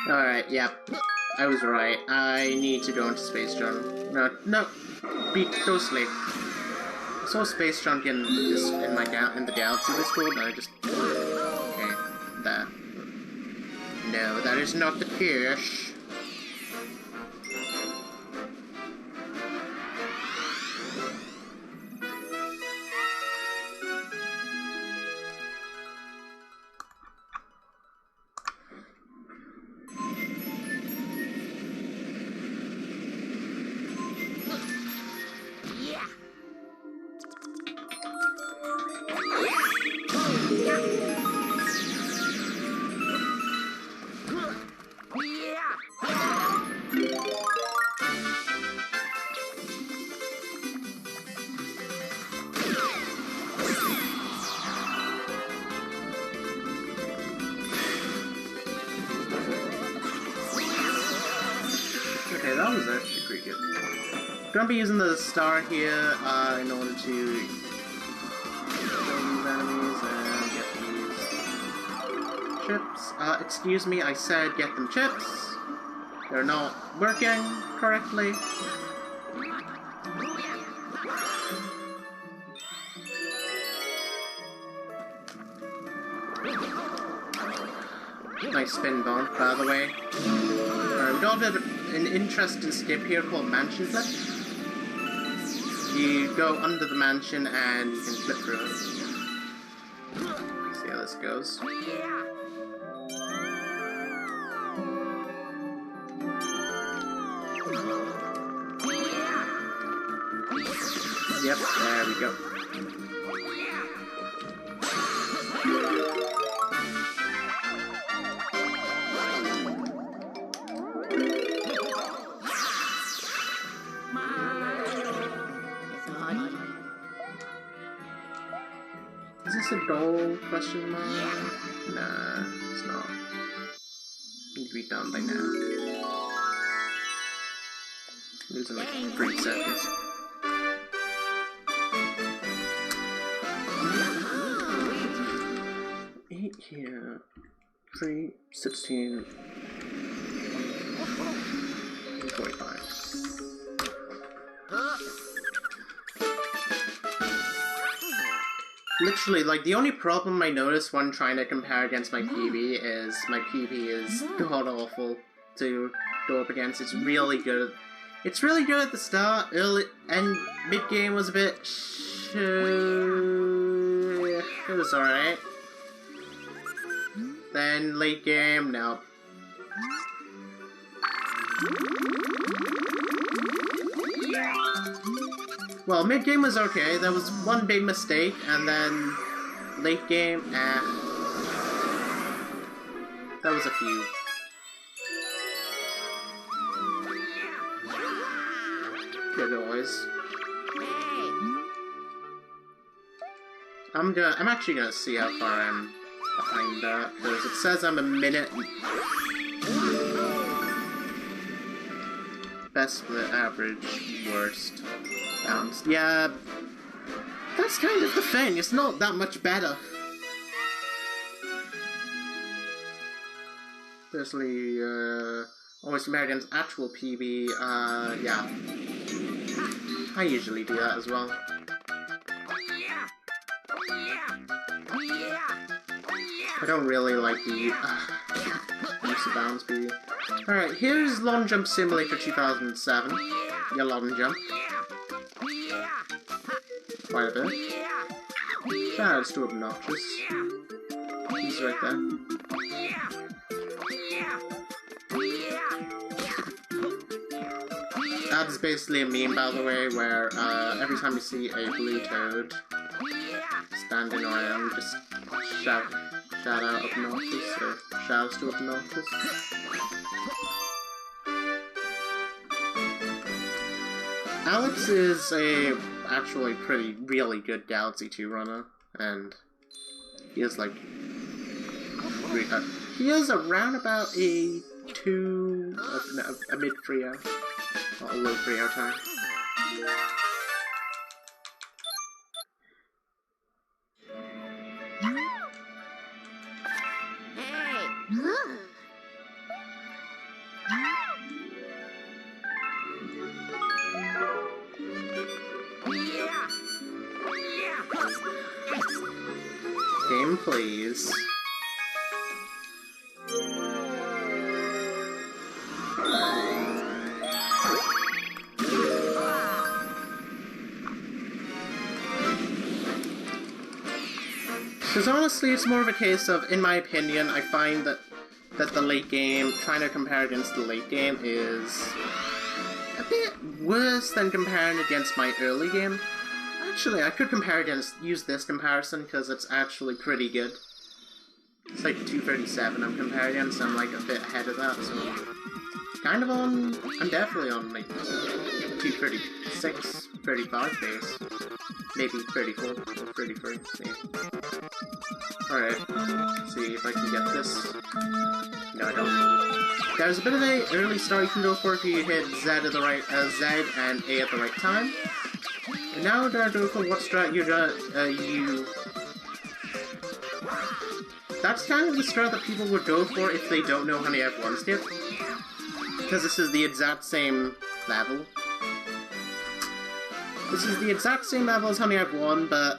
Alright, yep. I was right. I need to go into Space Junk. No. Be ghostly. I saw Space Junk in the Galaxy Discord, and I just... Okay, there. No, that is not the case. that was actually pretty good. Gonna be using the star here in order to kill these enemies and get these chips. Excuse me, I said get them chips. They're not working correctly. Nice spin bomb, by the way. Alright, we got a bit of an interesting skip here called Mansion Flip. You go under the mansion and you can flip through it. See how this goes. Yep, there we go. Is this a goal? Question mark? Nah, it's not. Need to be done by now. Losing like 3 seconds. Here, 3, 16, 45. Literally, like, the only problem I notice when trying to compare against my PB is my PB is god-awful to go up against. It's really good. It's really good at the start, early, and mid-game was a bit it was alright. Then late game, no. Well, mid game was okay. There was one big mistake, and then late game, there was a few. Good always. I'm actually gonna see how far I'm behind that, because it says I'm a minute. Best split, average, worst, balanced. Yeah, that's kind of the thing. It's not that much better. Especially, always compare against actual PB. Yeah. I usually do that as well. I don't really like the use of bounce speed. Alright, here's Long Jump Simulator 2007. Your long jump. Quite a bit. That's too obnoxious. He's right there. That's basically a meme, by the way, where every time you see a blue toad standing around, just shout out obnoxious, or shouts to obnoxious. Alex is a actually really good Galaxy 2 runner, and he is like he is around about a mid 3-hour, not a low 3-hour time. Game, please. Because honestly, it's more of a case of, in my opinion, I find that the late game, trying to compare against the late game, is a bit worse than comparing against my early game. Actually, I could use this comparison, because it's actually pretty good. It's like 237 I'm comparing against, so I'm like a bit ahead of that, so I'm definitely on like 32, 36, 35 base. Maybe 34 or 33, maybe. Alright, let's see if I can get this. No, I don't. There's a bit of a early start you can go for if you hit Z and A at the right time. And now we're gonna go for what strat you... That's kind of the strat that people would go for if they don't know how many F1s yet. Because this is the exact same level. This is the exact same level as Honey I've Won, but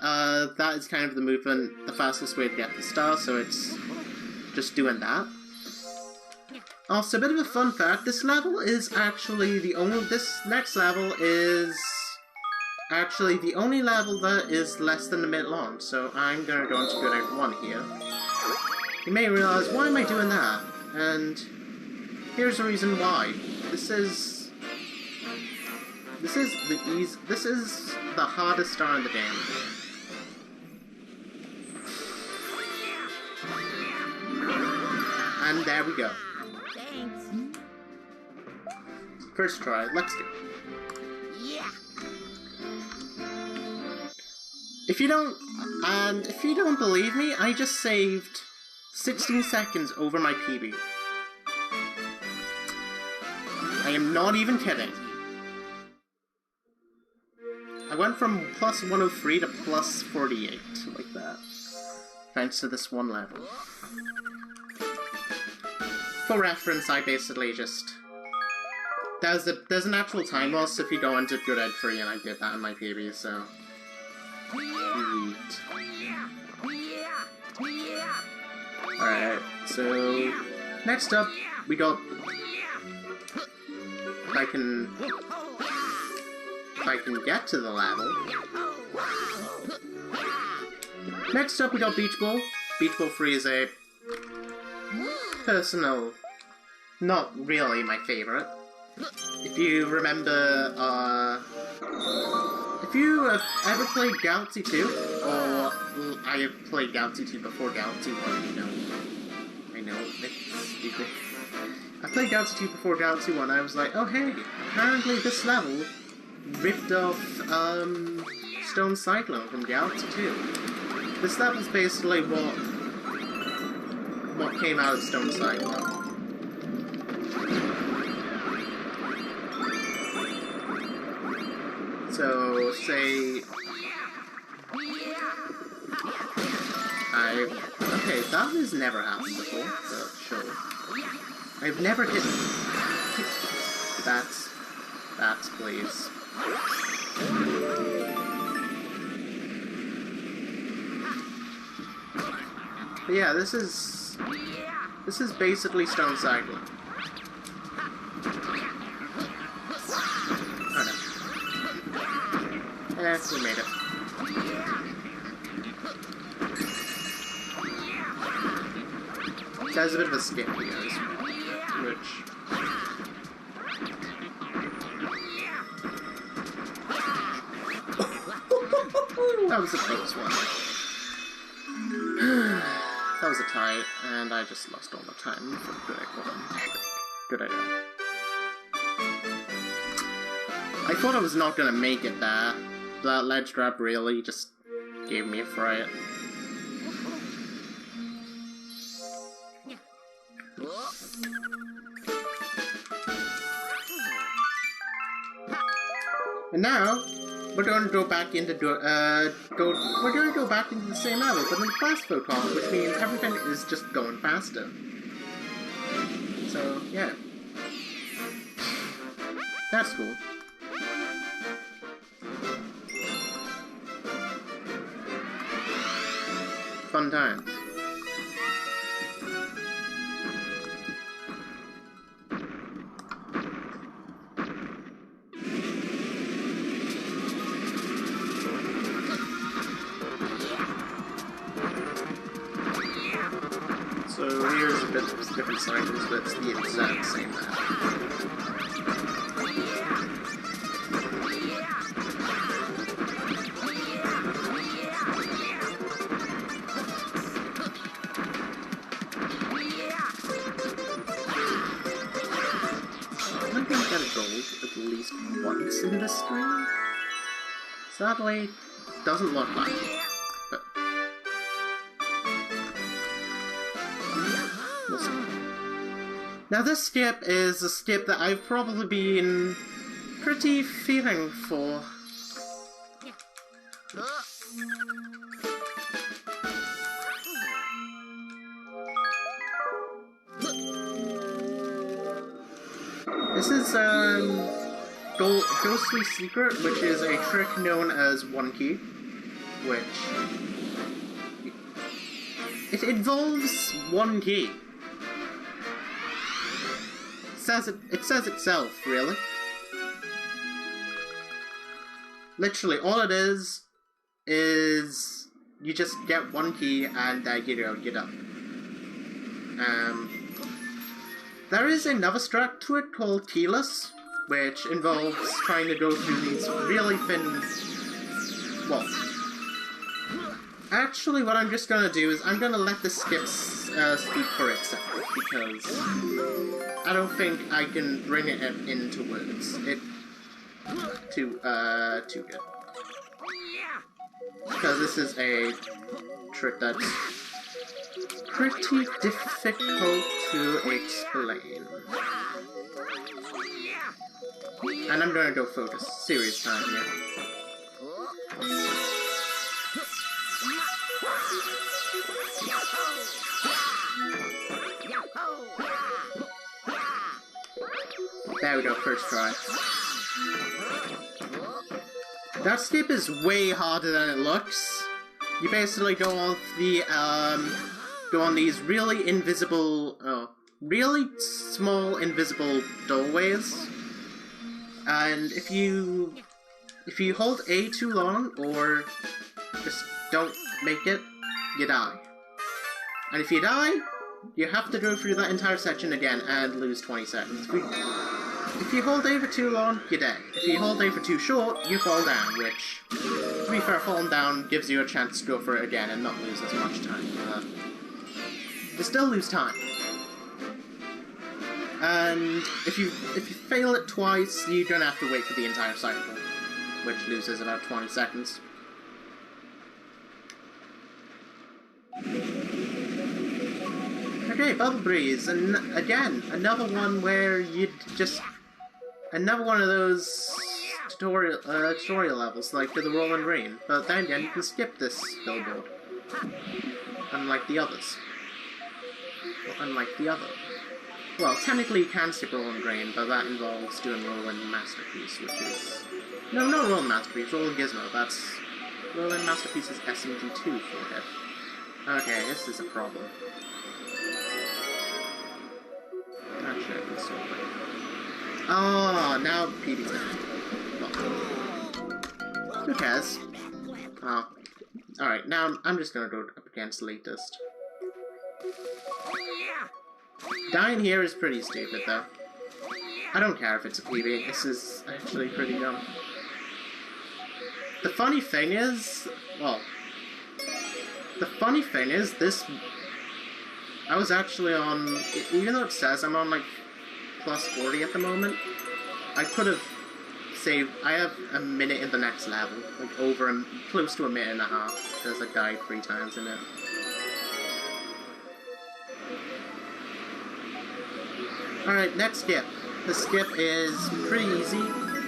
that is kind of the movement, the fastest way to get the star, so it's just doing that. Also, a bit of a fun fact, this level is actually the only, this next level is actually the only level that is less than a minute long, so I'm gonna go into Good Night 1 here. You may realize, why am I doing that? And here's the reason why. This is the hardest star in the game. And there we go. Thanks. First try, let's go. Yeah. If you don't believe me, I just saved 16 seconds over my PB. I am not even kidding. I went from plus 103 to plus 48, like that. Thanks to this one level. For reference, I basically just... There's an actual time loss if you go into Good Ed 3, and I did that in my PB, so... Yeet. Alright, so... Next up, we got... If I can get to the level. Next up, we got Beach Ball. Beach Ball 3 is a personal, not really my favorite. If you remember, if you have ever played Galaxy 2, or I have played Galaxy 2 before Galaxy 1, you know. I know, it's stupid. I played Galaxy 2 before Galaxy 1, I was like, oh hey, apparently this level ripped off Stone Cyclone from Galaxy 2. This level's basically what came out of Stone Cyclone. So, say... Okay, that has never happened before, but sure. I've never hit... That's please. But yeah, this is basically Stone Cyclone. Oh no. We made it. There's a bit of a skip here as well, which... That was a close one. That was a tie, and I just lost all the time for Good Night 1. Good idea. I thought I was not gonna make it there. That ledge grab really just gave me a fright. And now, we're going to go back into the same level, but in fast photon, which means everything is just going faster. So, yeah. That's cool. Fun times. So here's a bit of different cycles, but it's the exact same map. least once in this stream. Sadly, doesn't look like it. But we'll see. Now this skip is a skip that I've probably been pretty feeling for. This is Ghostly Secret, which is a trick known as One Key, which it involves one key. It says itself, really. Literally, all it is you just get one key and you're done. There is another strat to it called Keyless, which involves trying to go through these really thin walls. Actually, what I'm just gonna do is I'm gonna let the skip speak for itself, because I don't think I can bring it into words. Too good. Because this is a trick that's pretty difficult to explain. And I'm gonna go focus. Serious time here. There we go, first try. That skip is way harder than it looks. You basically go on these really really small invisible doorways, and if you hold A too long or just don't make it, you die. And if you die, you have to go through that entire section again and lose 20 seconds. If you hold A for too long, you die. If you hold A for too short, you fall down, which, to be fair, falling down gives you a chance to go for it again and not lose as much time. You still lose time. And if you fail it twice, you're gonna have to wait for the entire cycle, which loses about 20 seconds. Okay, Bubble Breeze, and again, another one where another one of those tutorial levels, like the Rolling Rain, but then again, you can skip this billboard. Unlike the others. Well, technically you can skip Rolling Rain, but that involves doing Rolling Masterpiece, which is... No, not Rolling Masterpiece, Rolling Gizmo, that's... Rolling Masterpiece is SMG2 for it. Okay, this is a problem. Actually, I can still play. Oh, now PD's down. Well, who cares? Oh. Alright, now I'm just gonna go up against Latest. Dying here is pretty stupid, though. I don't care if it's a PB, this is actually pretty dumb. The funny thing is, this... I was actually on... Even though it says I'm on, like, plus 40 at the moment, I could have saved... I have a minute in the next level. Like, close to a minute and a half, because I died 3 times in it. Alright, next skip. The skip is pretty easy.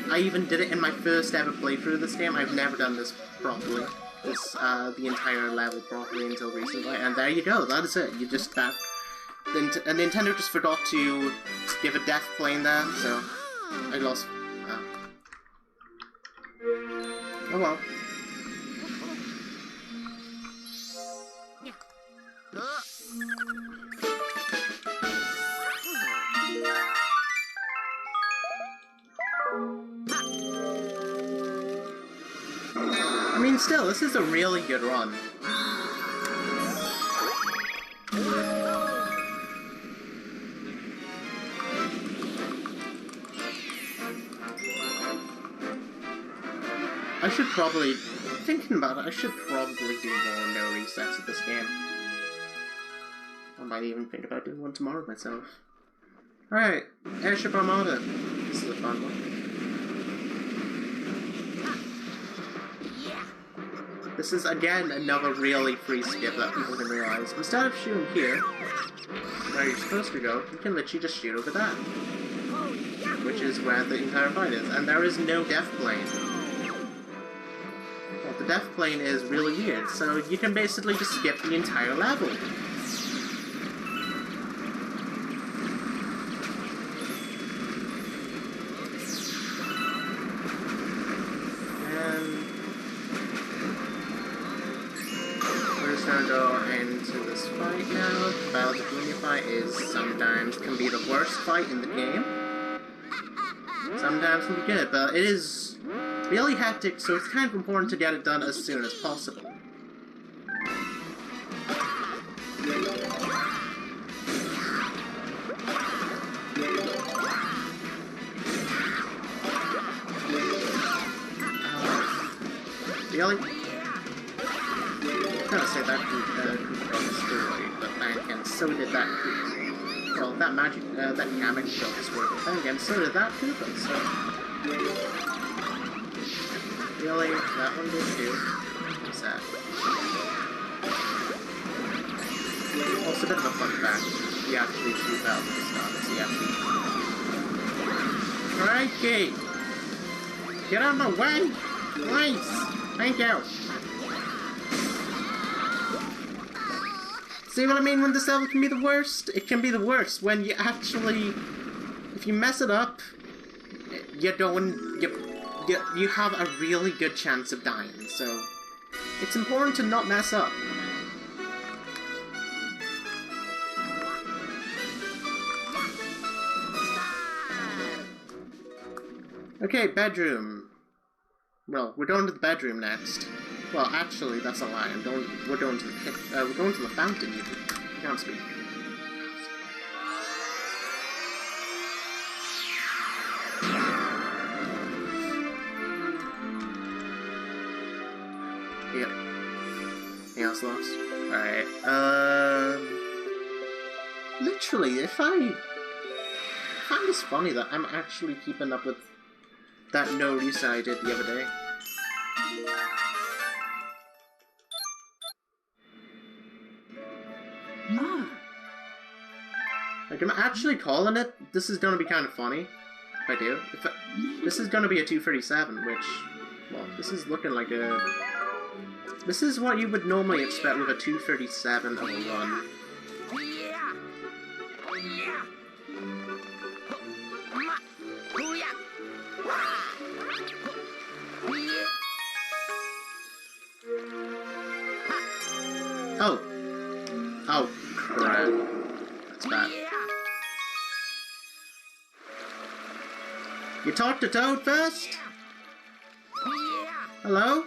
I even did it in my first ever playthrough of this game. I've never done this properly. The entire level properly until recently. And there you go, that is it. You just, Nintendo just forgot to give a death plane there, so I lost. Oh well. I mean, still, this is a really good run. I should probably, thinking about it, I should probably do more no resets of this game. I might even think about doing one tomorrow myself. Alright, Airship Armada. This is a fun one. This is, again, another really free skip that people can realize. Instead of shooting here, where you're supposed to go, you can literally just shoot over that. Which is where the entire fight is. And there is no death plane. Well, the death plane is really weird, so you can basically just skip the entire level. Fight now. The Battle of Junior fight is sometimes can be the worst fight in the game. Sometimes can be good, but it is really hectic, so it's kind of important to get it done as soon as possible. Really? I'm gonna say that Koopa got destroyed, but then again, so did that Koopa. Well, that magic, that Kamek got destroyed, but then again, so did that Koopa, so... Really? That one did too? What's that? Also, a bit of a fun fact. You actually shoot out the stars, so you have to... Crikey! Get out of the way! Please! Thank you! See what I mean when this level can be the worst? It can be the worst when you actually... If you mess it up, you have a really good chance of dying, so... It's important to not mess up. Okay, bedroom. Well, we're going to the bedroom next. Well, actually, that's a lie. We're going to the fountain. You can't speak. Yep. Anything else lost? Alright. Literally, I find this funny that I'm actually keeping up with that no reset I did the other day. Like, I'm actually calling it. This is gonna be kind of funny. If I do. This is gonna be a 237, which, well, this is looking like a... This is what you would normally expect with a 237 of a run. Oh. Oh, crap. That's bad. You talk to Toad first? Hello?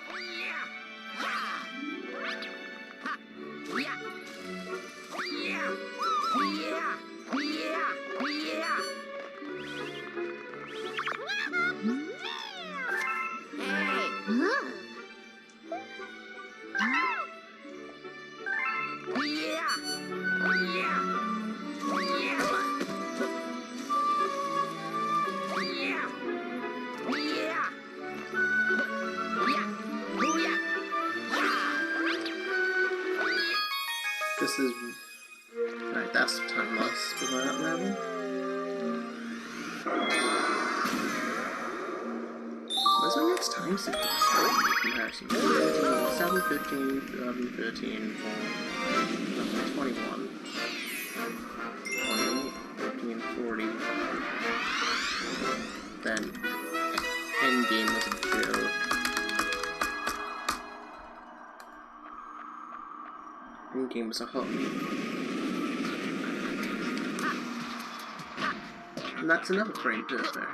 This is... Alright, that's time loss for that level. Where's my next time sequence? Comparison. 7, 15, 11, 13, 21, 20, 13, 40. Then, endgame was a joke. Endgame was a hook. And that's another frame perfect.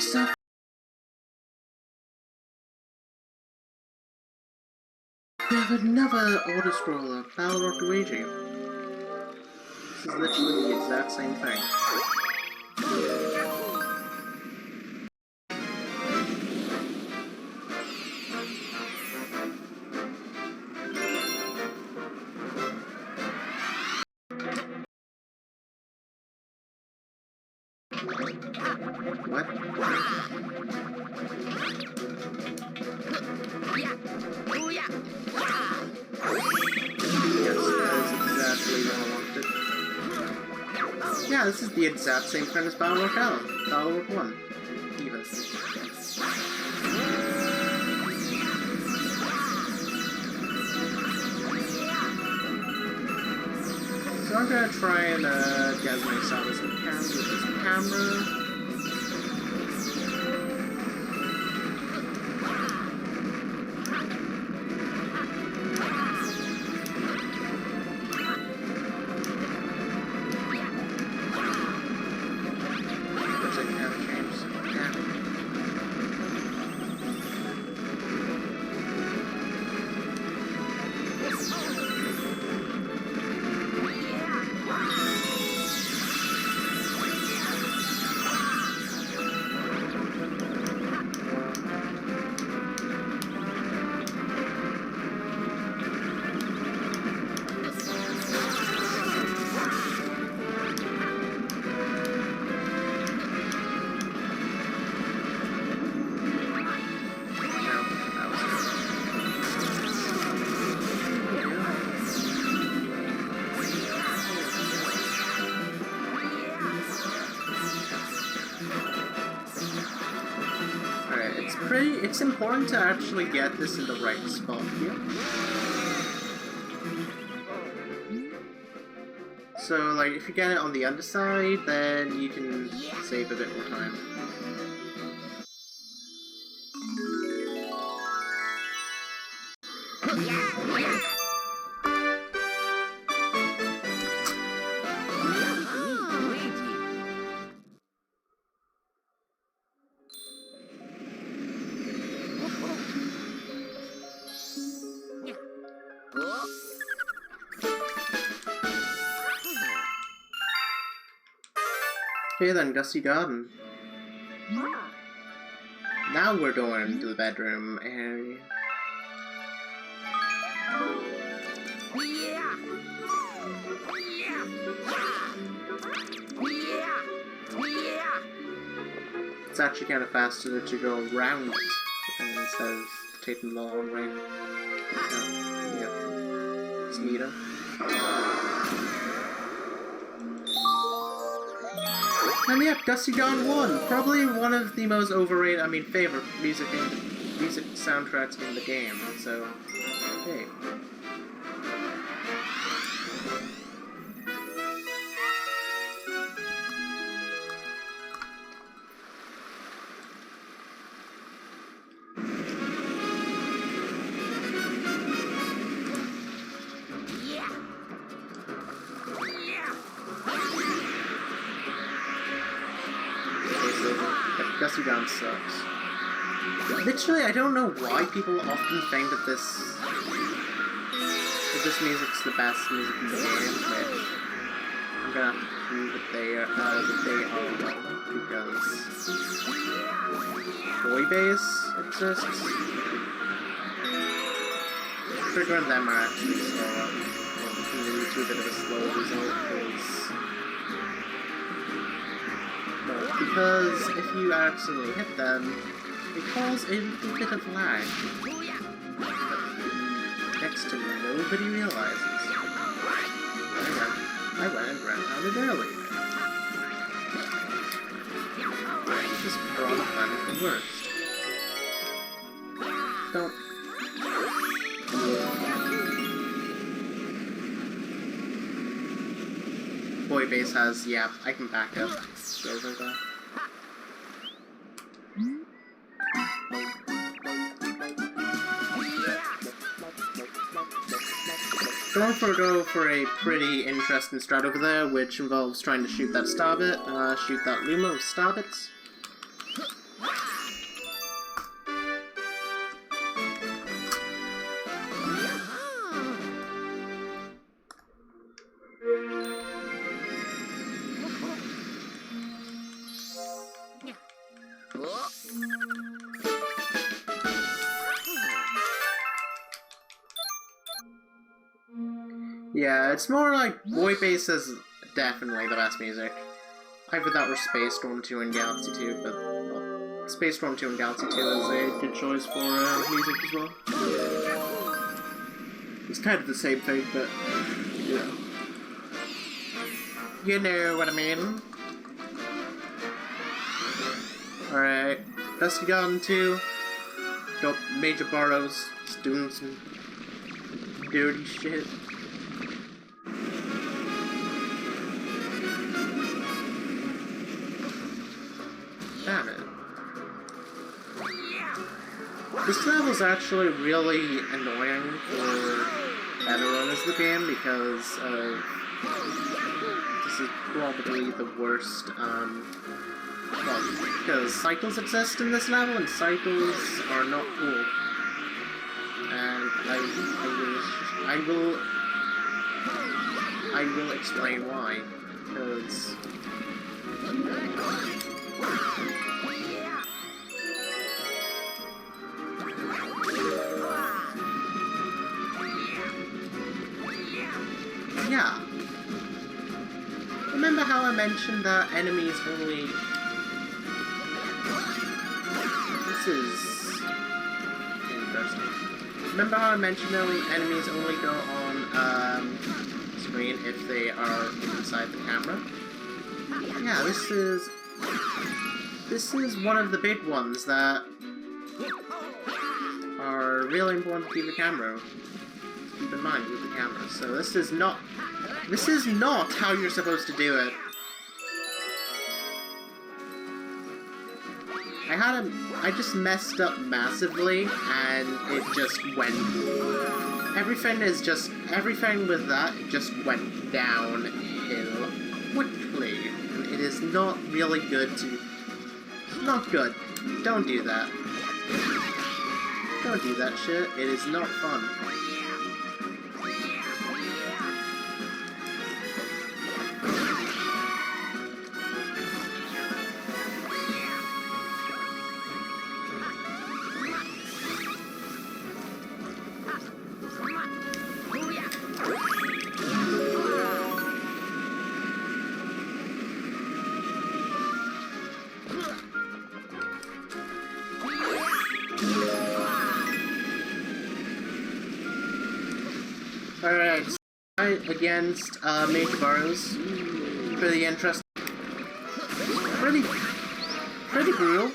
So we have another auto-scroller, Battle Rock Luigi. This is literally the exact same thing. What? Yes, that is exactly what I wanted. Yeah, this is the exact same thing as Battle Rock Island. Battle Rock 1. Even. So I'm gonna try and get as many sounds as I can with this camera. Looks like I have changed some camera. It's important to actually get this in the right spot here. So, like, if you get it on the underside, then you can save a bit more time. Okay then, Gusty Garden. Now we're going to the bedroom area. It's actually kind of faster to go around it instead of taking the long way. So, yeah. It's neater. And yeah, Gusty Garden 1, probably one of the most overrated, favorite music soundtracks in the game, so, hey. Gusty Garden sucks. Literally, I don't know why people often think that this music's the best music in the game, which I'm gonna have to prove that they are wrong, because Boy Bass exists. Triggering them are actually slower. It can lead to a bit of a slow result, because if you accidentally hit them, it causes a little bit of lag. Next to nobody realizes. I went and ran out of early. This broad plan is the worst. Don't. Boy Bass has, yeah, I can back up. Shows like that. Go for a pretty interesting strat over there, which involves trying to shoot that Starbit, shoot that Luma with Starbits. Yeah, it's more like Boy Bass is definitely the best music. Either that or Space Storm 2 and Galaxy 2, but well, Space Storm 2 and Galaxy 2 is a good choice for music as well. It's kind of the same thing, but yeah. You know what I mean. Alright, Dusty Gun 2. Got Major Burrows, just doing some dirty shit. Damn it. This level's actually really annoying for everyone in the game because of... This is probably the worst, well, because cycles exist in this level, and cycles are not cool. And I will explain why, because... Yeah. Remember how I mentioned that enemies only... This is... interesting. Remember how I mentioned that enemies only go on, screen if they are inside the camera? Yeah, this is one of the big ones that are really important to keep the camera. Keep in mind with the camera. So this is not how you're supposed to do it. I just messed up massively and it just went. Everything with that just went downhill quickly. And it is not really good to... Not good. Don't do that. Don't do that shit. It is not fun. Alright, fight against Major Burrows. Pretty interesting. Pretty brutal.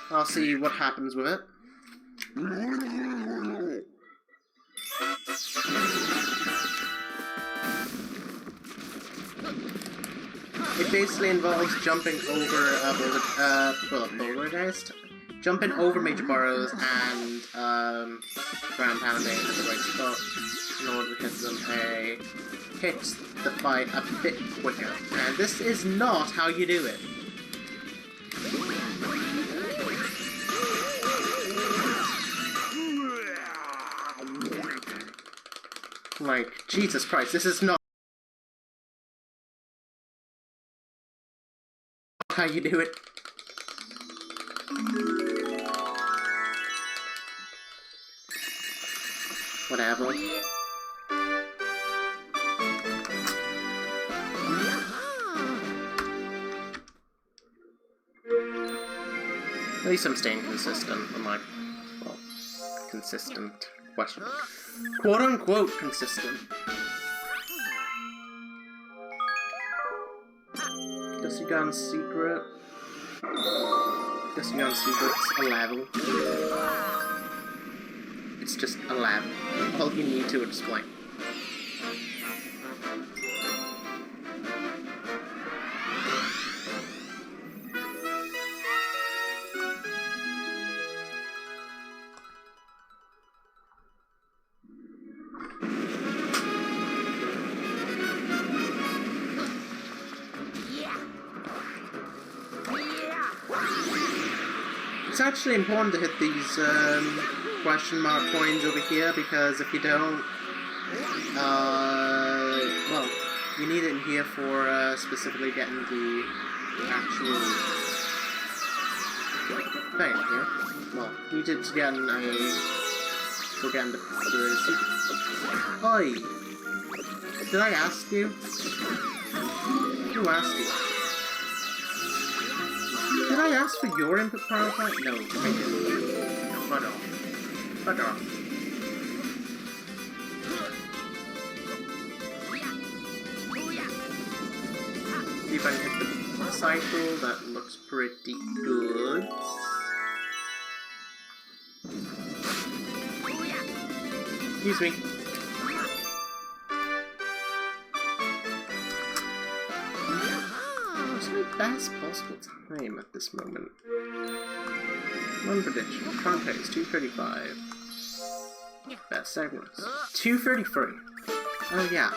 I'll see what happens with it. It basically involves jumping over jumping over Major Burrows and ground pounding at the right spot in order to hit the fight a bit quicker. And this is not how you do it. Like, Jesus Christ, this is not how you do it. Whatever. At least I'm staying consistent with my, well, consistent question. Quote unquote consistent. Dusty Gun Secret. Dusty Gun Secret's a level. It's just a level. All you need to explain. It's actually important to hit these question mark coins over here, because if you don't, well, you need it in here for specifically getting the actual thing here. Well, you need it to get in the secret. Oi! Did I ask you? Who asked you? Did I ask for your input power fight? No, I didn't. No, fuck off. Fuck off. See if I can hit the cycle. That looks pretty good. Excuse me. What's my best possible time at this moment? One prediction. Current pace 2:35. Best segments 2:33. Oh yeah.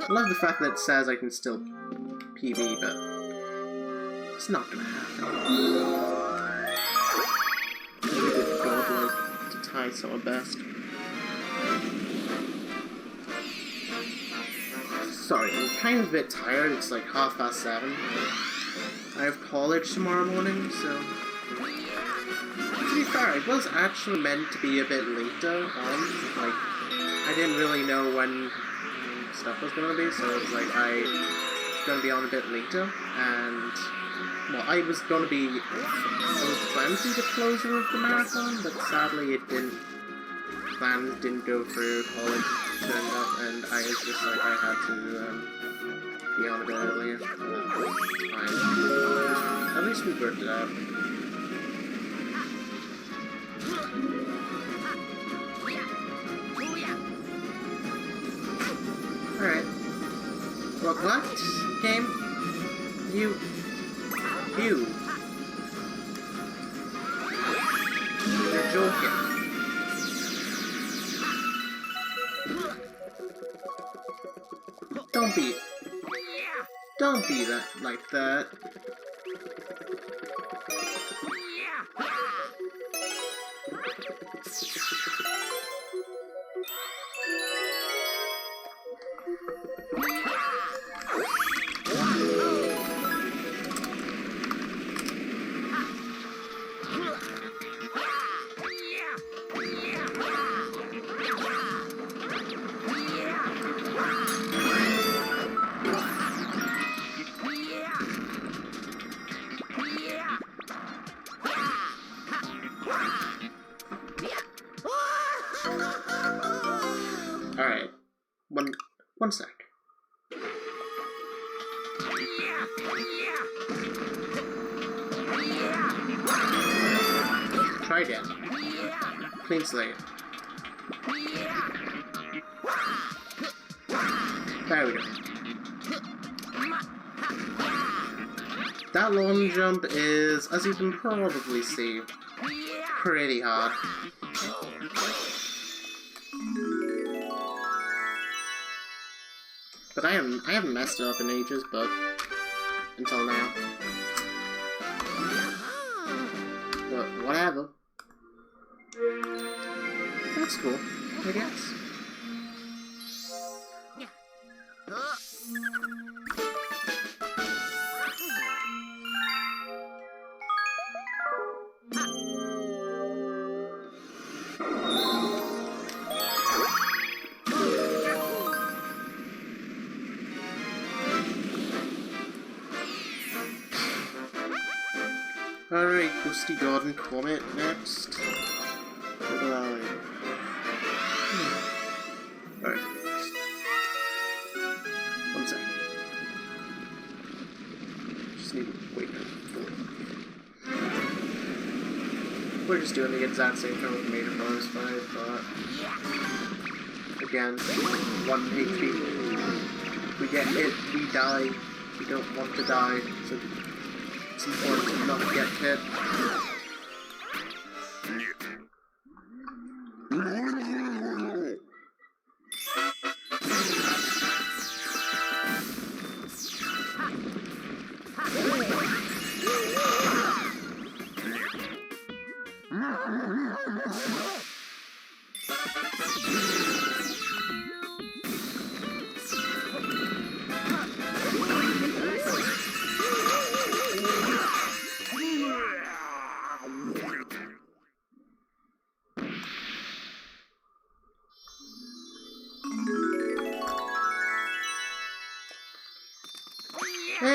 I love the fact that it says I can still PB, but it's not gonna happen. It's really difficult to tie someone best. Sorry, I'm kind of a bit tired. It's like 7:30. I have college tomorrow morning, so... To be fair, it was actually meant to be a bit later on. Like, I didn't really know when stuff was going to be, so it was like I was going to be on a bit later, and... Well, I was going to be... I was planning to the closure of the marathon, but sadly it didn't... Plans didn't go through, college turned up, and I was just like, I had to be on a bit earlier. Fine. At least we worked it out. Alright. Well, what? Game? You... You're joking. Don't be that like that. Alright. One sec. Try again. Clean slate. There we go. That long jump is, as you can probably see, pretty hard. But I haven't messed it up in ages, but until now. But whatever. That's cool, I guess. Alright, Gusty Garden Comet next. Alright. One sec. Just need to wait for it. We're just doing the exact same thing with Major Bonus 5, but... Again, 1 HP. We get hit, we die. We don't want to die, so... It's important to not get hit.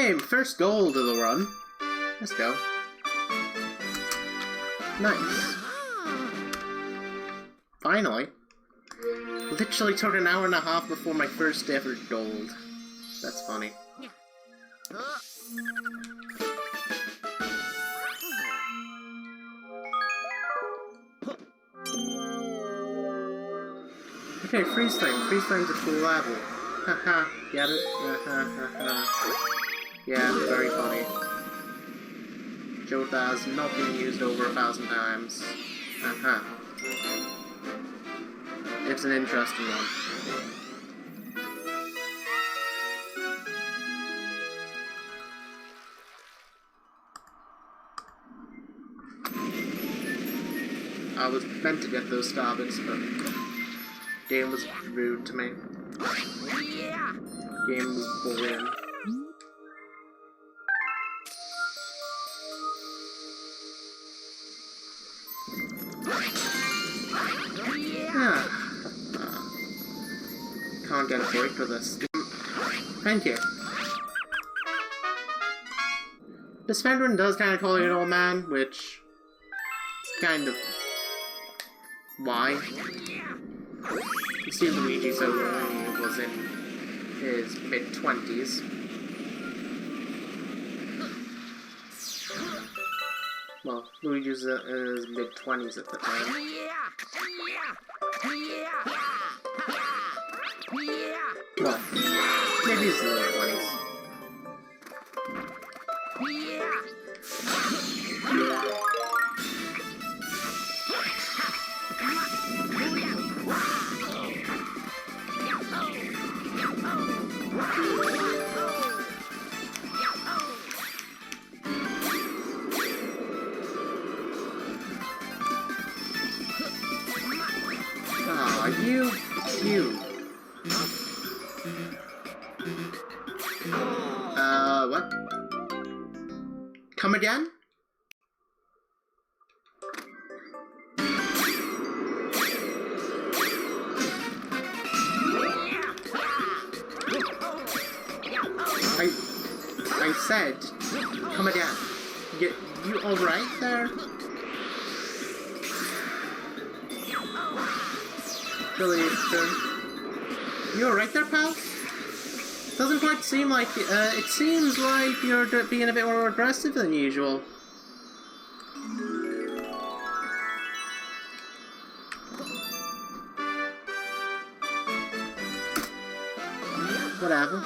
Okay, first gold of the run. Let's go. Nice. Finally. Literally took an hour and a half before my first ever gold. That's funny. Okay, freeze flame. Freeze flame's a cool level. Haha, get it? Yeah, very funny. Jota has not been used over 1,000 times. It's an interesting one. I was meant to get those starbits, but game was rude to me. Game was boring. Can't get a break for this. Thank you. This veteran does kind of call you an old man, which is kind of why. You see Luigi so when he was in his mid-20s. Well, Luigi was in his mid-20s at the time. Well, maybe he's in the late 20s. Aw, you. What? Come again? I said, come again. You alright there? Really, you alright there, pal? Doesn't quite seem like it seems like you're being a bit more aggressive than usual. Whatever.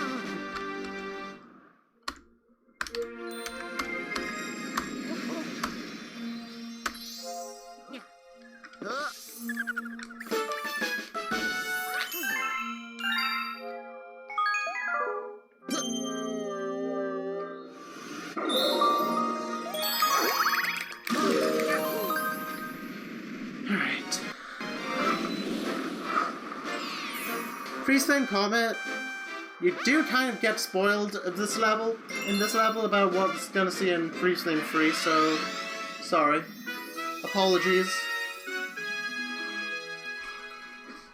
Freeze Flame Comet, you do kind of get spoiled in this level about what's gonna see in Freeze Flame 3, so sorry. Apologies.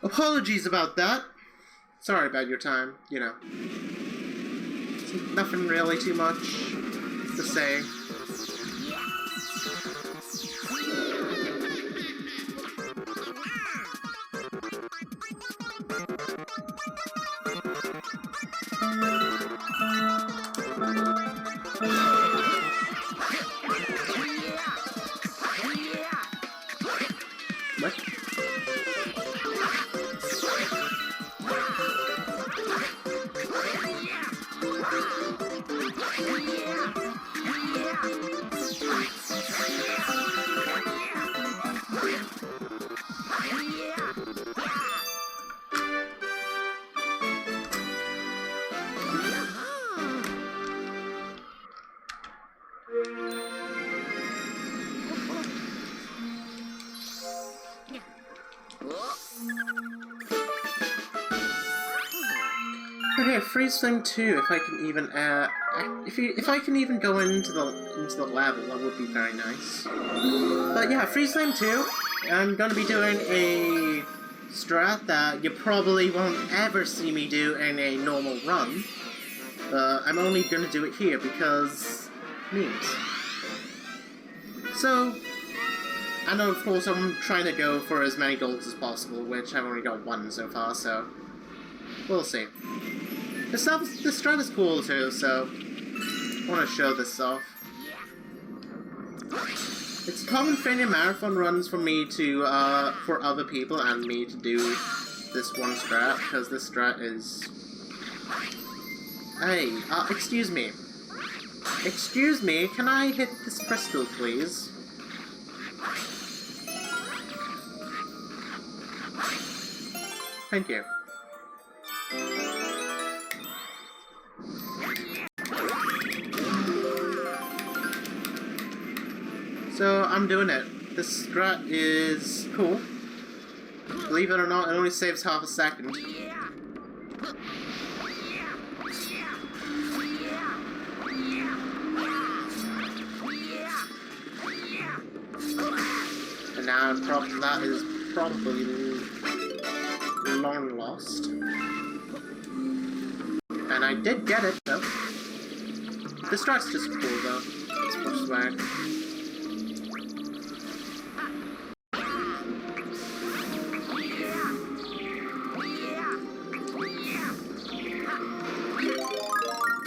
Apologies about that. Sorry about your time, you know. Nothing really too much to say. Okay, Freeze Flame 2, if I can even if I can even go into the level, that would be very nice. But yeah, Freeze Flame 2, I'm gonna be doing a strat that you probably won't ever see me do in a normal run. I'm only gonna do it here because memes. So, and of course I'm trying to go for as many golds as possible, which I've only got one so far, so we'll see. This strat is cool too, so I want to show this off. It's a common thing in marathon runs for me to, for other people and me to do this one strat, because this strat is... Hey, excuse me. Excuse me, can I hit this crystal, please? Thank you. So, I'm doing it. This strat is cool. Believe it or not, it only saves half a second. And now that is probably long lost. And I did get it, though. This strat's just cool, though. It's for swag.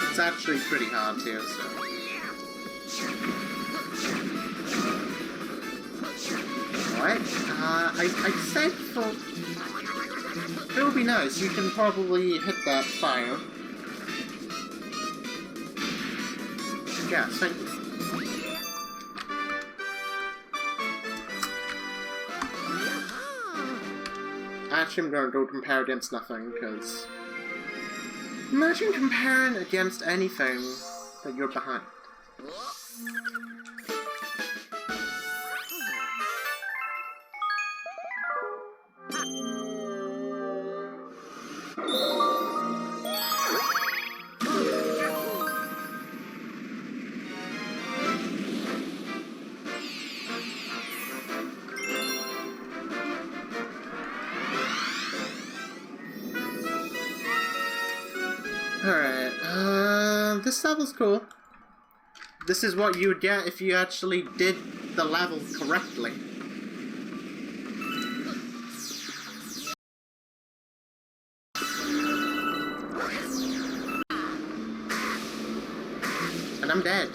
It's actually pretty hard too, so... Alright, I said for... It would be nice, you can probably hit that fire. Yes, thank you. Actually, I'm gonna go compare against nothing, because... Imagine comparing against anything that you're behind. Alright, this level's cool. This is what you would get if you actually did the level correctly. And I'm dead.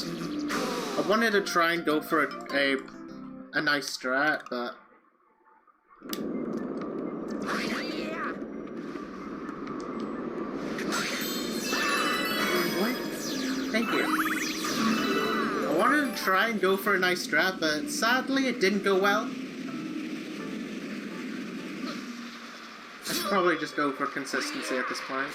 I wanted to try and go for a nice strat, but... Thank you. I wanted to try and go for a nice strat, but sadly it didn't go well. I should probably just go for consistency at this point.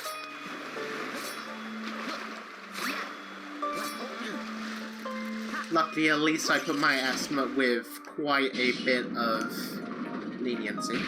Luckily, at least I put my estimate with quite a bit of leniency.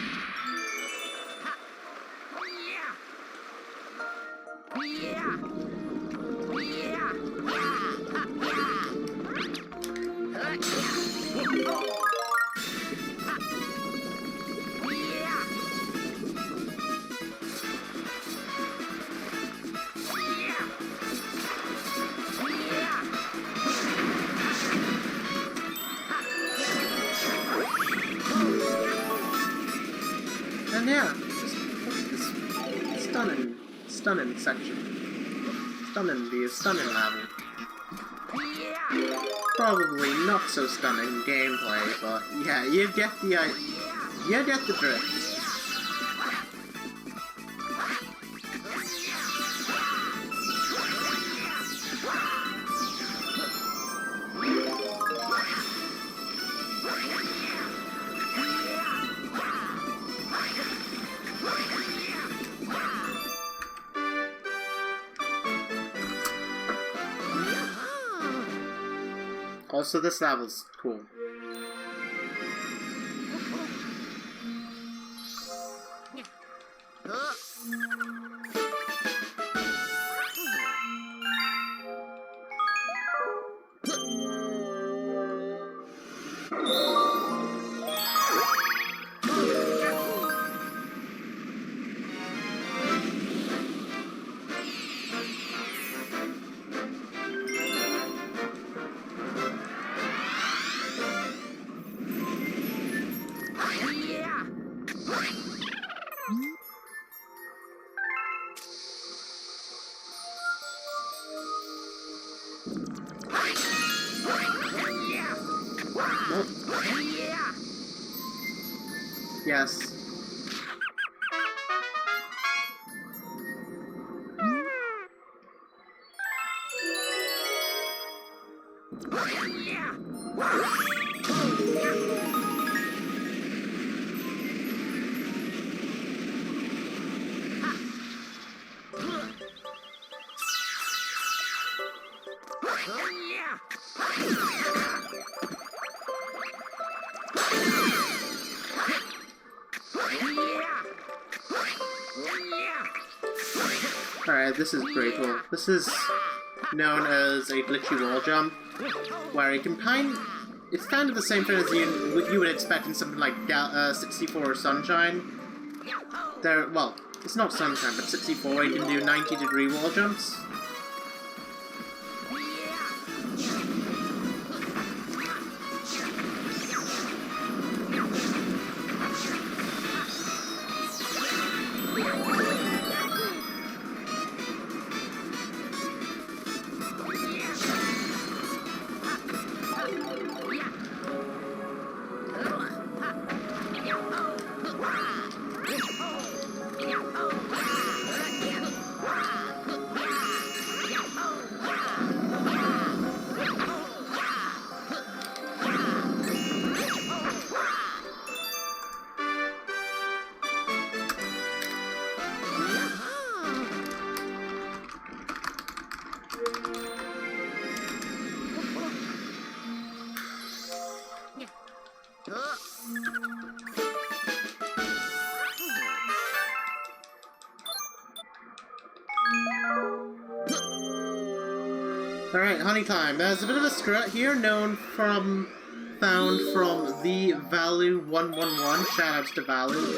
And yeah, just this stunning section. Stunning view, stunning level. Probably not so stunning gameplay, but yeah, you get the drift. Also, this level's cool. Yes. Alright, this is pretty cool. This is known as a glitchy wall jump, where you can it's kind of the same thing as you would expect in something like 64 or Sunshine. Well, it's not Sunshine, but 64, you can do 90-degree wall jumps. Alright, honey time. There's a bit of a strut here found from the Valu 111. Shoutouts to Valu.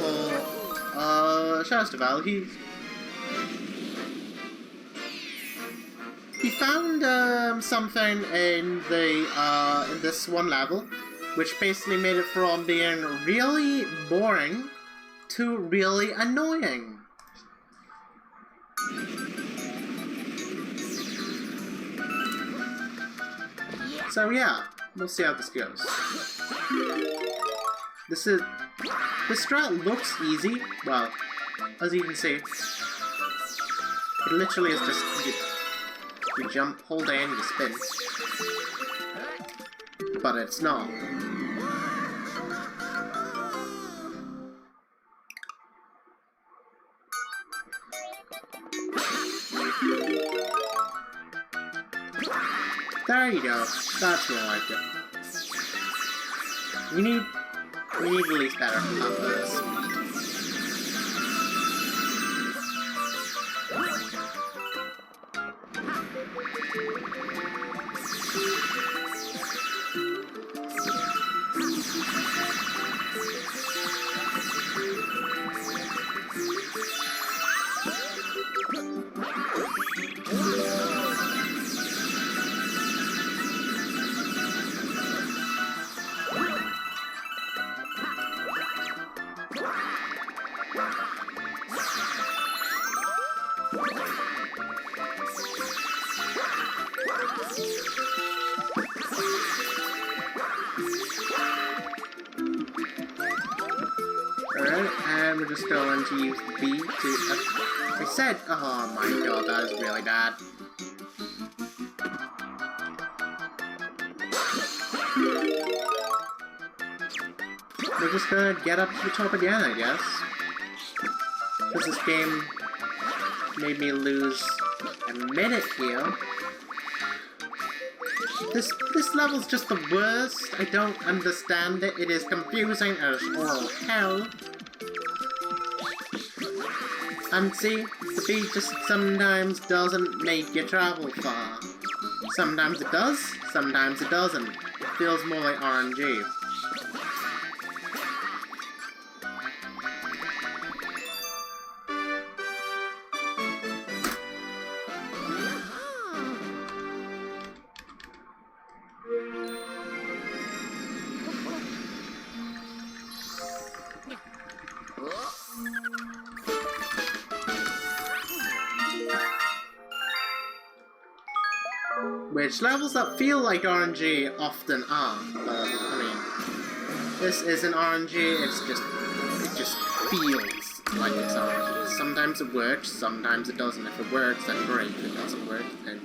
Shoutouts to Valu. He found something in this one level, which basically made it from being really boring to really annoying. So yeah, we'll see how this goes. This strat looks easy. Well, as you can see, it literally is just you jump, hold A, and you spin. But it's not. There you go. That's more like it. We need at least better combos. Alright, and we're just going to use B to... I said... Oh my god, that is really bad. We're just gonna get up to the top again, I guess. Because this game made me lose a minute here. This level's just the worst. I don't understand it. It is confusing as all hell. And see, the beat just sometimes doesn't make you travel far. Sometimes it does, sometimes it doesn't. It feels more like RNG. Which levels that feel like RNG often are, but I mean, this isn't RNG, it's just feels like it's RPG. Sometimes it works, sometimes it doesn't. If it works, then great. If it doesn't work, then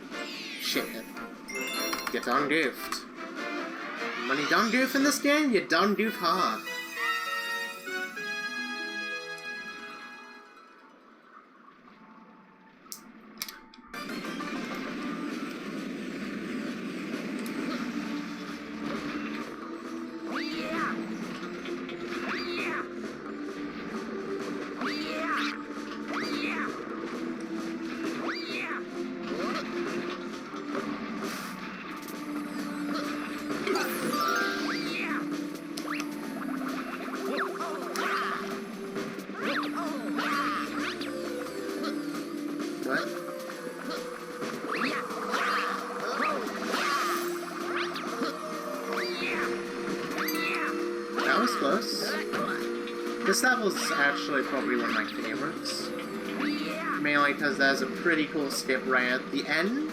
shit. You done goofed. When you done goof in this game, you done goof hard. This level is actually probably one of my favorites. Mainly because there's a pretty cool skip right at the end.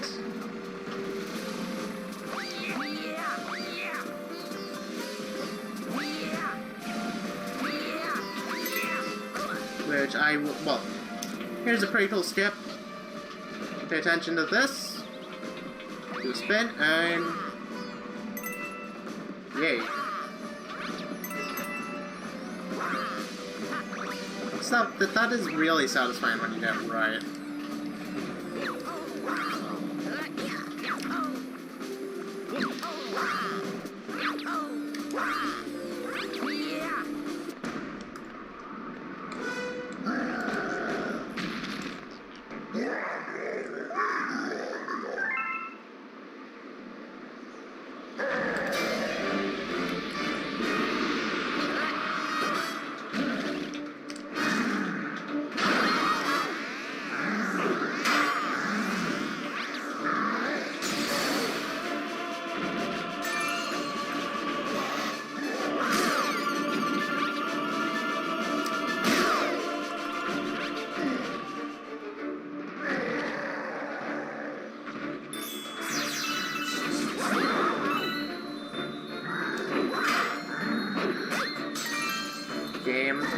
Which I will... Well, here's a pretty cool skip. Pay attention to this. Do a spin, and... Yay. That is really satisfying when you get it right.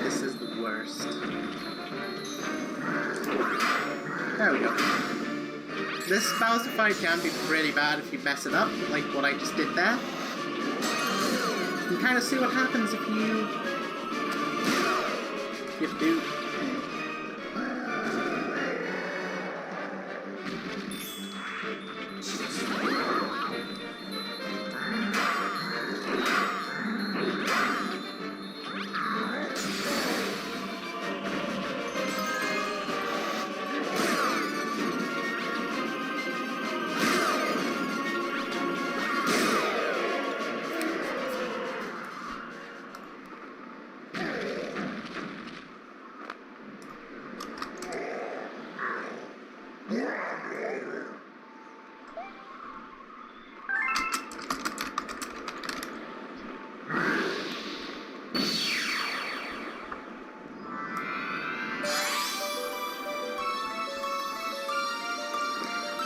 This is the worst. There we go. This Bowser fight can be pretty bad if you mess it up, like what I just did there. You can kind of see what happens if you do.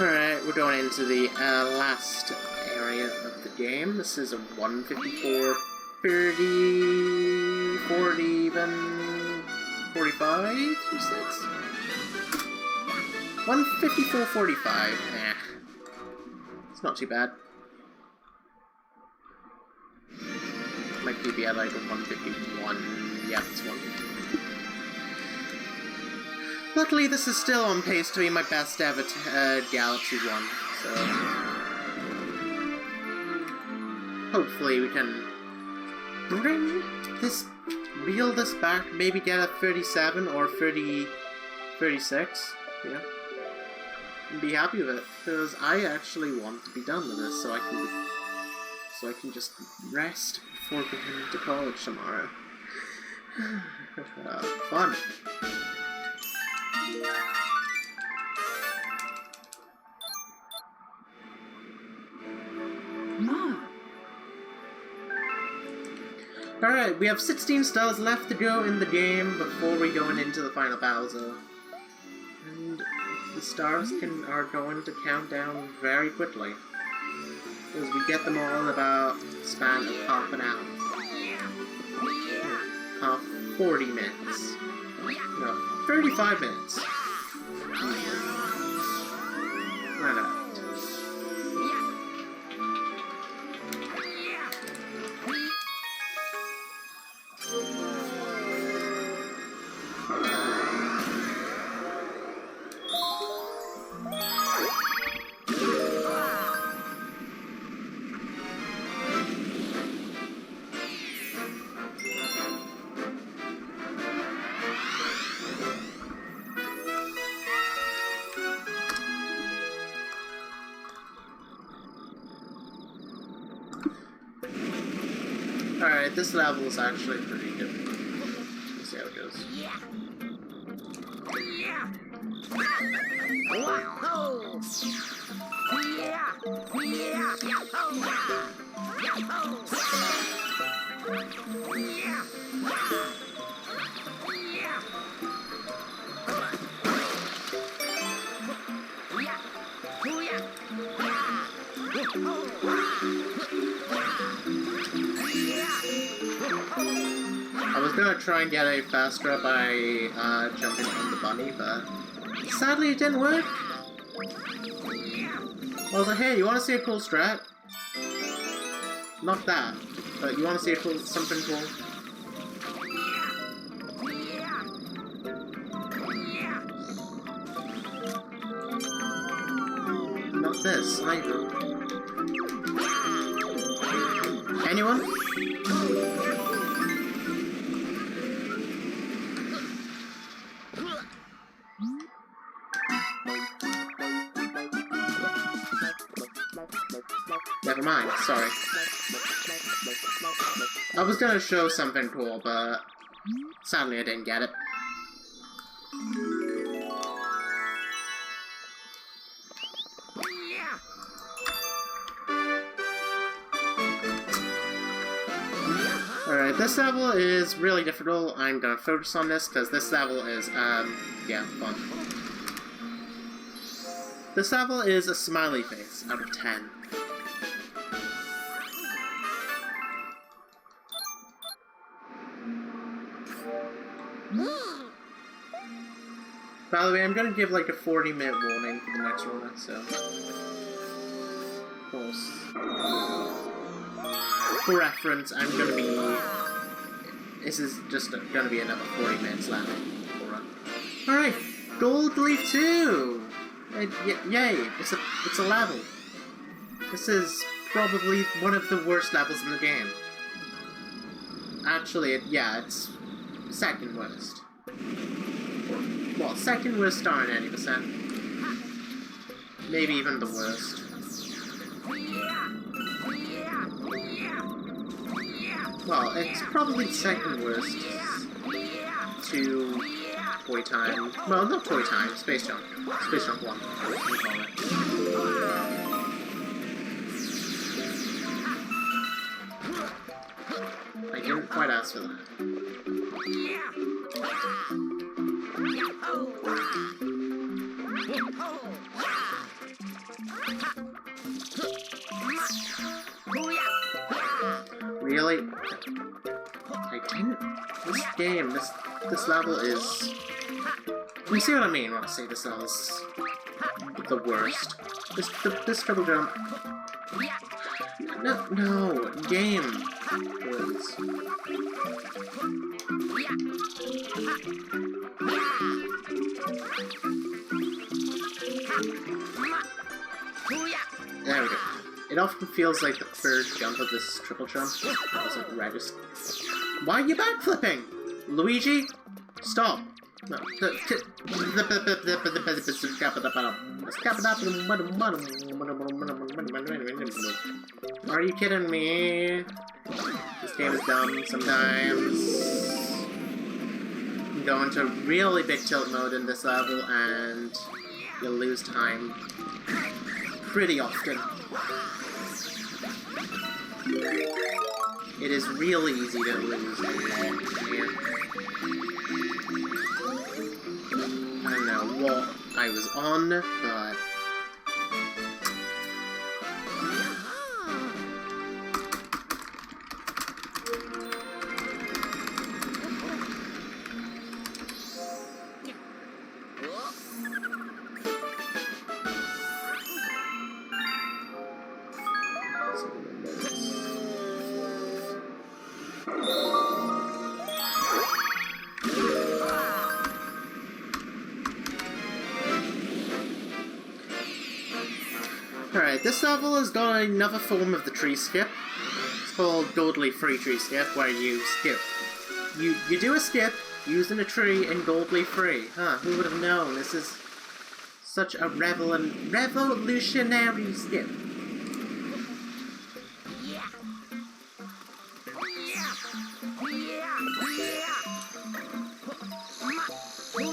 Alright, we're going into the last area of the game. This is a 154, 30, 40, even 45, 36? 154, 45. Eh. It's not too bad. My PB at like a 151. Yeah, it's 151. Luckily, this is still on pace to be my best ever Galaxy 1, so... Hopefully we can reel this back, maybe get a 37 or 36, yeah, and be happy with it, because I actually want to be done with this, so I can just rest before going to college tomorrow. Fun. Alright, we have 16 stars left to go in the game before we go into the final Bowser. And the stars are going to count down very quickly. Because we get them all in about the span of half an hour. 40 minutes. 35 minutes. Why not? Alright, this level is actually pretty good. Let's see how it goes. I was gonna try and get a faster by jumping on the bunny, but sadly it didn't work. I was like, hey, you wanna see a cool strat? Not that, but you wanna see a cool something cool? Not this, either. Anyone? Never mind, sorry. I was gonna show something cool, but sadly I didn't get it. Alright, this level is really difficult. I'm gonna focus on this because this level is, yeah, fun. This level is a smiley face out of 10. By the way, I'm gonna give like a 40-minute warning for the next one, so... Of course. For reference, I'm gonna be... This is just gonna be another 40 minutes left. Alright, Gold Leaf 2! Yay, it's a level. This is probably one of the worst levels in the game. Actually, yeah, it's second worst. Well, second worst star in any percent. Maybe even the worst. Well, it's probably second worst to Toy Time. Well, not Toy Time, Space Jump. Space Jump 1, we call it. I didn't quite ask for that. Really? I didn't... This game, this level is... You see what I mean when I say this level is the worst. This triple jump... No, game. Words. There we go. It often feels like the third jump of this triple jump doesn't register. Why are you backflipping? Luigi? Stop. No. Are you kidding me? This game is dumb sometimes. You go into really big tilt mode in this level and you'll lose time pretty often. It is really easy to lose here. I don't know what I was on, but... Alright, this level has got another form of the tree skip. It's called Goldleaf Free Tree Skip, where you skip. You do a skip using a tree in Goldleaf Free. Huh, who would have known? This is such a revolutionary skip.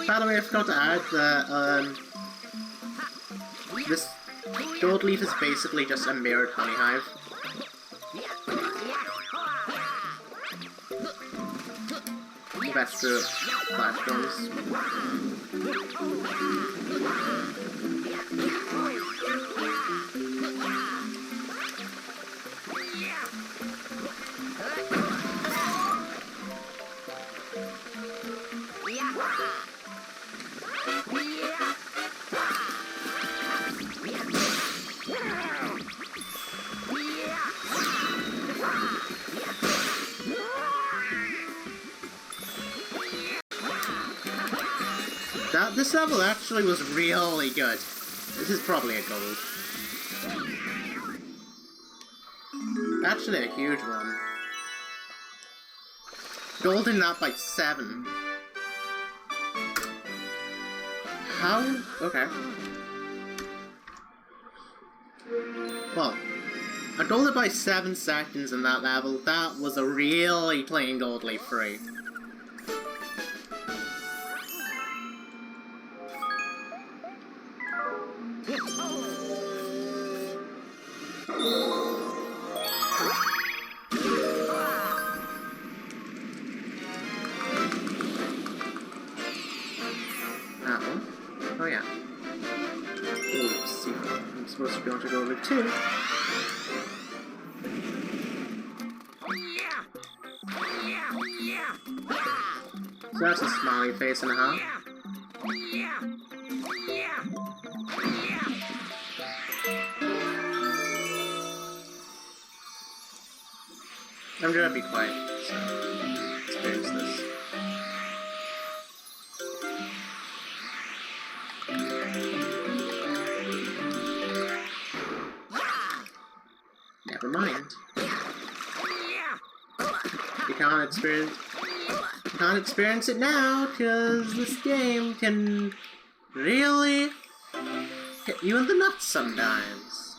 By the way, I forgot to add that this gold leaf is basically just a mirrored honey hive. That's the platforms. This level actually was really good. This is probably a gold. Actually a huge one. Gold in that by 7. How? Okay. Well, I golded by 7 seconds in that level. That was a really clean gold leaf free. Oh yeah. Oops, I'm supposed to be able to go over 2. So that's a smiley face and a half. I'm gonna be quiet, so experience this. Never mind. You can't experience it now, because this game can really hit you in the nuts sometimes.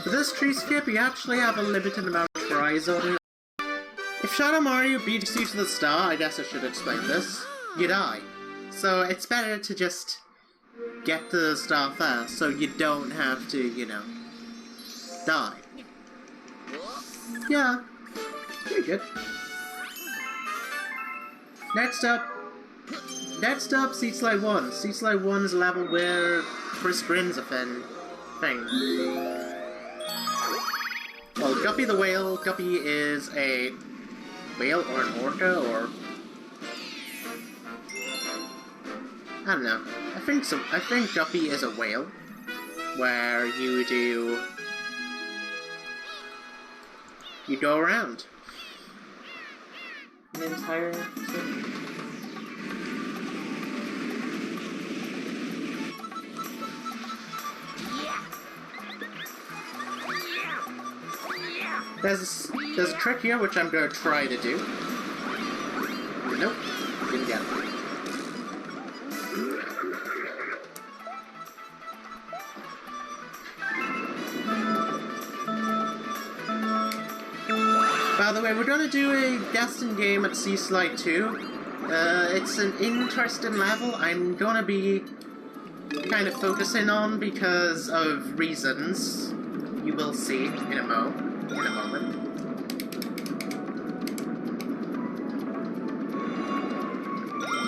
For this tree skip, you actually have a limited amount of tries on it. If Shadow Mario beats you to the star, I guess I should explain this, you die. So it's better to just get to the star first, so you don't have to, you know, die. Yeah, pretty good. Next up, Seed Slide 1. Seed Slide 1's a level where Chris Grin's a thing. Well, Guppy the Whale. Guppy is a whale or an orca or... I don't know. I think Guppy is a whale, where you do... you go around. An entire circle. There's a trick here which I'm going to try to do. Nope, didn't get it. By the way, we're going to do a guessing game at Sea Slide 2. It's an interesting level I'm going to be kind of focusing on because of reasons you will see in a moment.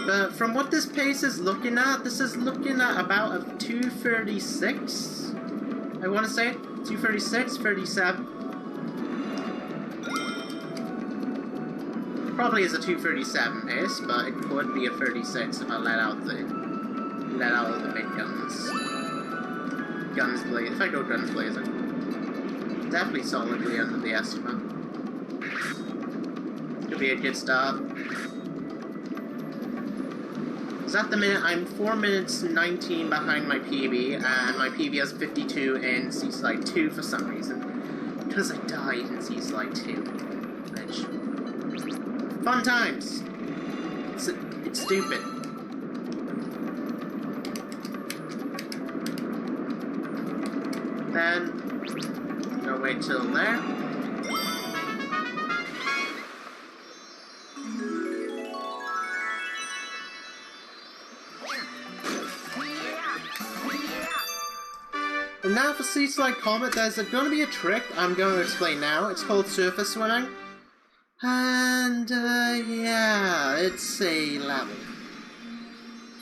But from what this pace is looking at, this is looking at about a 2:36. I want to say 2:36, 37. Probably is a 2:37 pace, but it could be a 36 if I let out the big guns. Guns blaze. If I go guns blazing. Definitely solidly under the estimate. Could be a good start. So at the minute, I'm 4 minutes 19 behind my PB, and my PB has 52 in Sea Slide 2 for some reason. Because I died in Sea Slide 2. Which... Fun times! It's stupid. Then... I'll wait till there. And now for Sea Slide Comet, there's going to be a trick I'm going to explain now. It's called surface swimming. And, yeah, it's a level.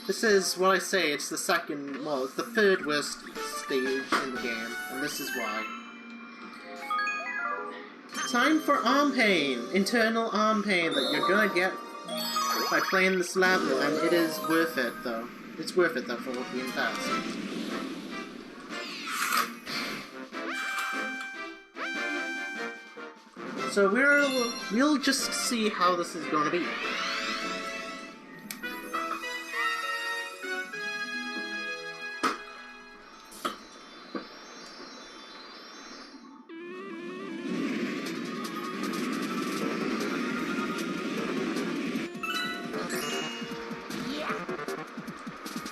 This is what I say, it's the second, well, it's the third worst stage in the game, and this is why. Time for arm pain! Internal arm pain that you're gonna get by playing this level, and it is worth it, though. It's worth it, though, for being fast. So we'll just see how this is gonna be.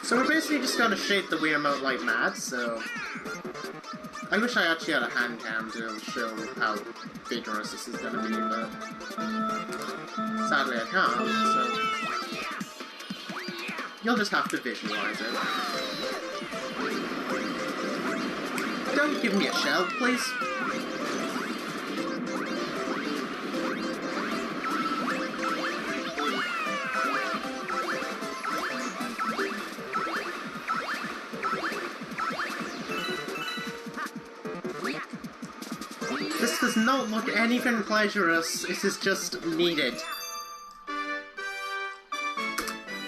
So we're basically just gonna shape the Wii remote like mad, so... I wish I actually had a hand cam to show how vigorous this is gonna be, but... Sadly I can't, so... You'll just have to visualize it. Don't give me a shell, please. This does not look anything pleasurous, it is just needed.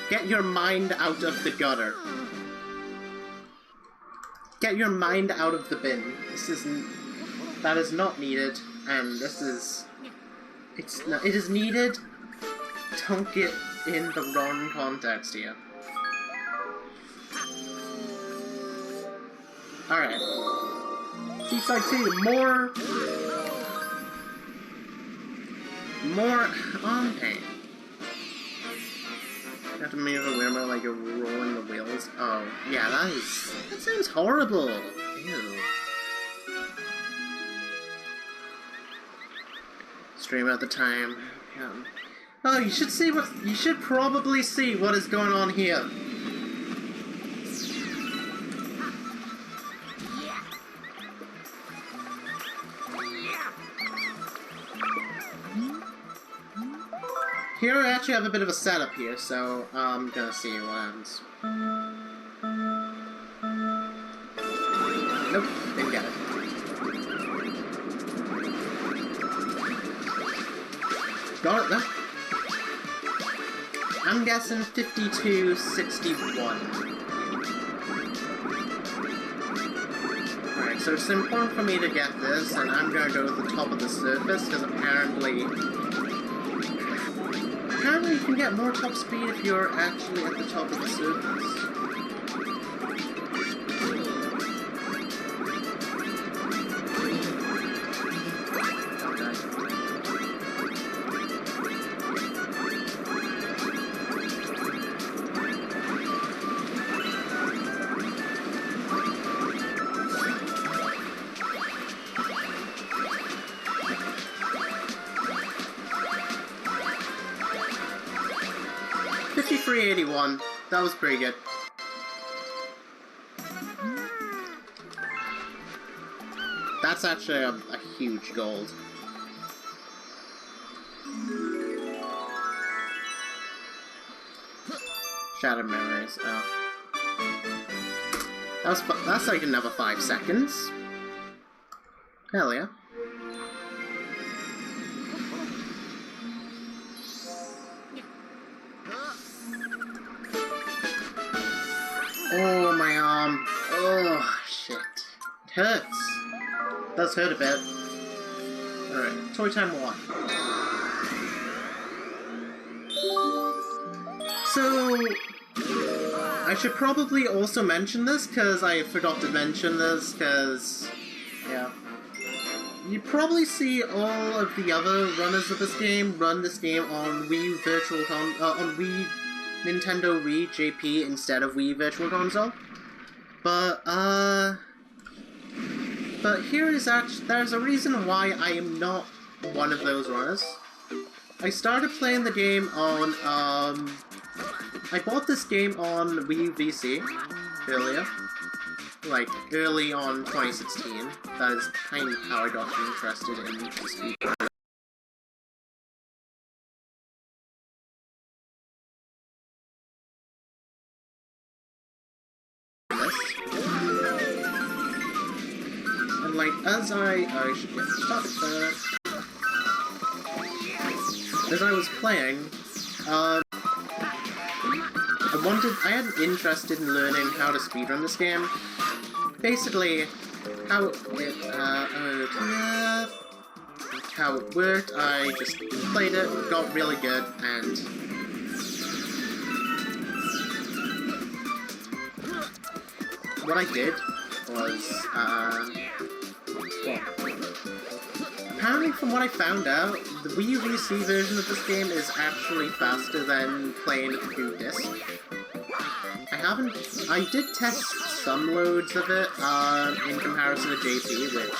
Get your mind out of the gutter. Get your mind out of the bin. That is not needed, and this is... it is needed. Don't get in the wrong context here. Alright. Sea Slide 2, more arm pain. You have to move the wheel like you're rolling the wheels. Oh, yeah, that sounds horrible. Ew. Stream at the time. Yeah. Oh, you should probably see what is going on here. Here I actually have a bit of a setup here, so I'm gonna see what happens. Nope, didn't get it. Got it though. I'm guessing 52-61. Alright, so it's important for me to get this, and I'm gonna go to the top top of the surface, because apparently you can get more top speed if you're actually at the top of the surface. $53.81. That was pretty good. That's actually a huge gold. Shattered memories. Oh, that's like another 5 seconds. Hell yeah. Oh, my arm. Oh, shit. It hurts. It does hurt a bit. Alright, toy time 1. So, I should probably also mention this, because I forgot to mention this, because, yeah. You probably see all of the other runners of this game run this game on Wii on Wii Nintendo Wii JP instead of Wii Virtual Console. But here is there's a reason why I am not one of those runners. I started playing the game on, I bought this game on Wii VC earlier. Like, early on 2016. That is kind of how I got interested in the speed. And like, as I should get started there. As I was playing, I had an interest in learning how to speedrun this game. Basically, how it worked, I just played it, got really good, and what I did was, well, apparently from what I found out, the Wii VC version of this game is actually faster than playing it through disc. I did test some loads of it, in comparison to JP, which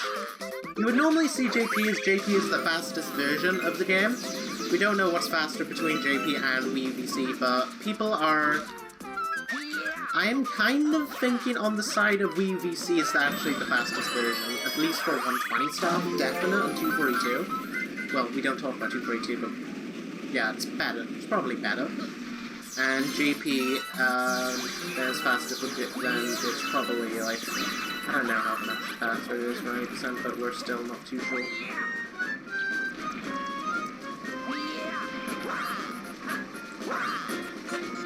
you would normally see JP is the fastest version of the game. We don't know what's faster between JP and Wii VC, but I am kind of thinking on the side of Wii VC is actually the fastest version, at least for 120 stuff, definite, and 242. Well, we don't talk about 242, but yeah, it's better. It's probably better. And JP, as fast as legit, then it's probably like, I don't know how much faster it is, 90%, but we're still not too sure.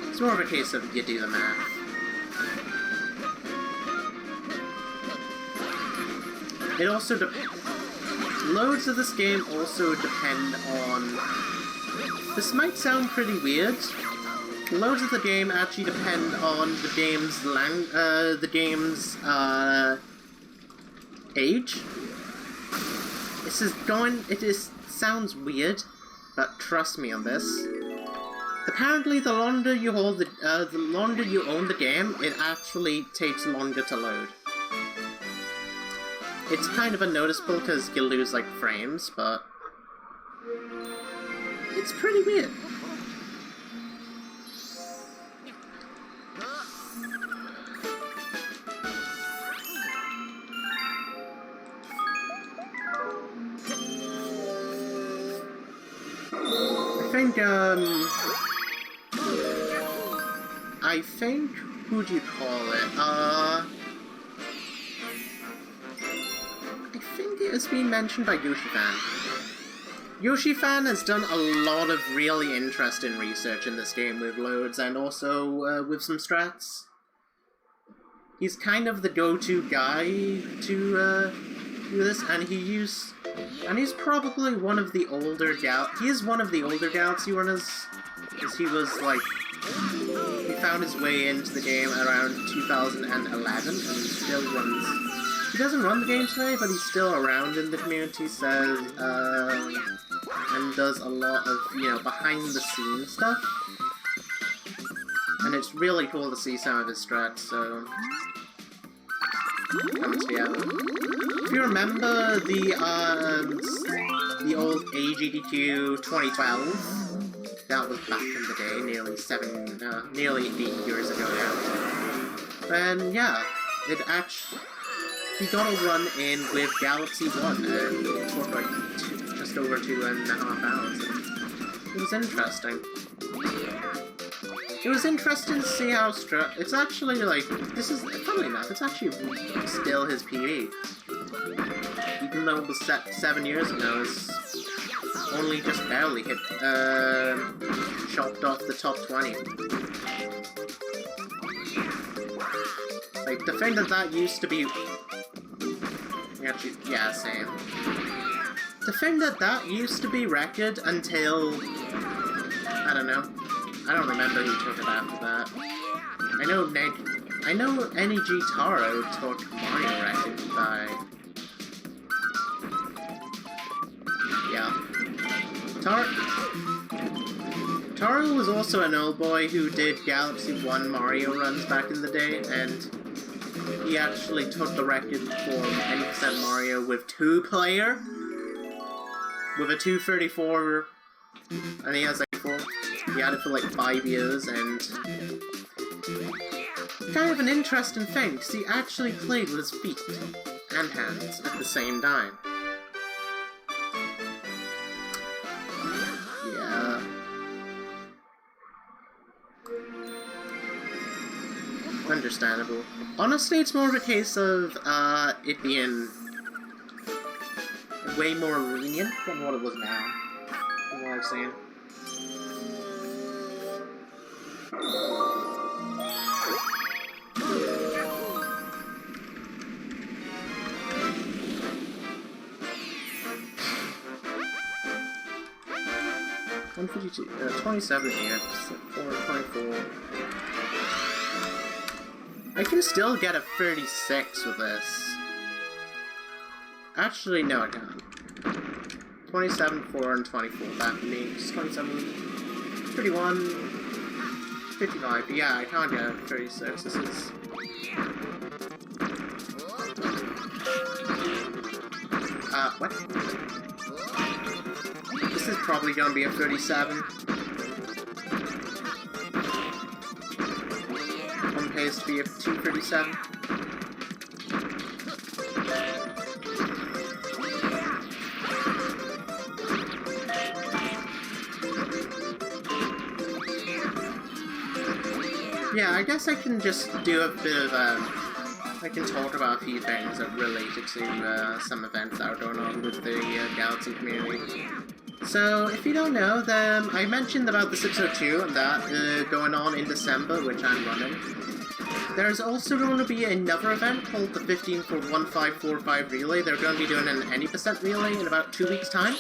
It's more of a case of you do the math. It also loads of this game also depend on... This might sound pretty weird. Loads of the game actually depend on the game's age. Sounds weird, but trust me on this. Apparently, the longer you own the game, it actually takes longer to load. It's kind of unnoticeable because you lose like frames, but it's pretty weird. I think, who do you call it? I think it has been mentioned by Yoshi-fan. Yoshi-fan has done a lot of really interesting research in this game with loads and also with some strats. He's kind of the go-to guy to do this, and he used And he's probably one of the older he is one of the older Galaxy runners, as he was like, he found his way into the game around 2011 and still runs. He doesn't run the game today, but he's still around in the community, says, and does a lot of, you know, behind the scenes stuff. And it's really cool to see some of his strats, so coming together. If you remember the old AGDQ 2012, that was back in the day, nearly 8 years ago now. And yeah, it actually, he got a run in with Galaxy 1, and it took like just over 2.5 hours. It was interesting. It was interesting to see how it's actually like, this is, funnily enough, it's actually still his PB. Even though it was set 7 years ago, it's only just barely hit, chopped off the top 20. Like, the thing that used to be, actually, yeah, same. The thing that used to be record until, I don't know. I don't remember who took it after that. I know NEG Taro took Mario record by... Yeah. Taro was also an old boy who did Galaxy 1 Mario runs back in the day, and he actually took the record for 90% Mario with 2-player, with a 234, and he has like 4. He had it for like 5 years, and kind of an interesting thing, because he actually played with his feet and hands at the same time. Yeah. Understandable. Honestly, it's more of a case of it being way more lenient than what it was now, from what I've seen. $152, 27 here, 424. I can still get a 36 with this. Actually, no, I can't. 27, 4, and 24. That makes 27, 31, 55. But yeah, I can't get a 36. This is. What? This is probably gonna be a 37. On pace to be a 237. Yeah, I guess I can just do a bit of, I can talk about a few things that related to some events that are going on with the Galaxy community. So, if you don't know, then I mentioned about the 602 and that going on in December, which I'm running. There's also going to be another event called the 1545 Relay. They're going to be doing an any % relay in about 2 weeks' time.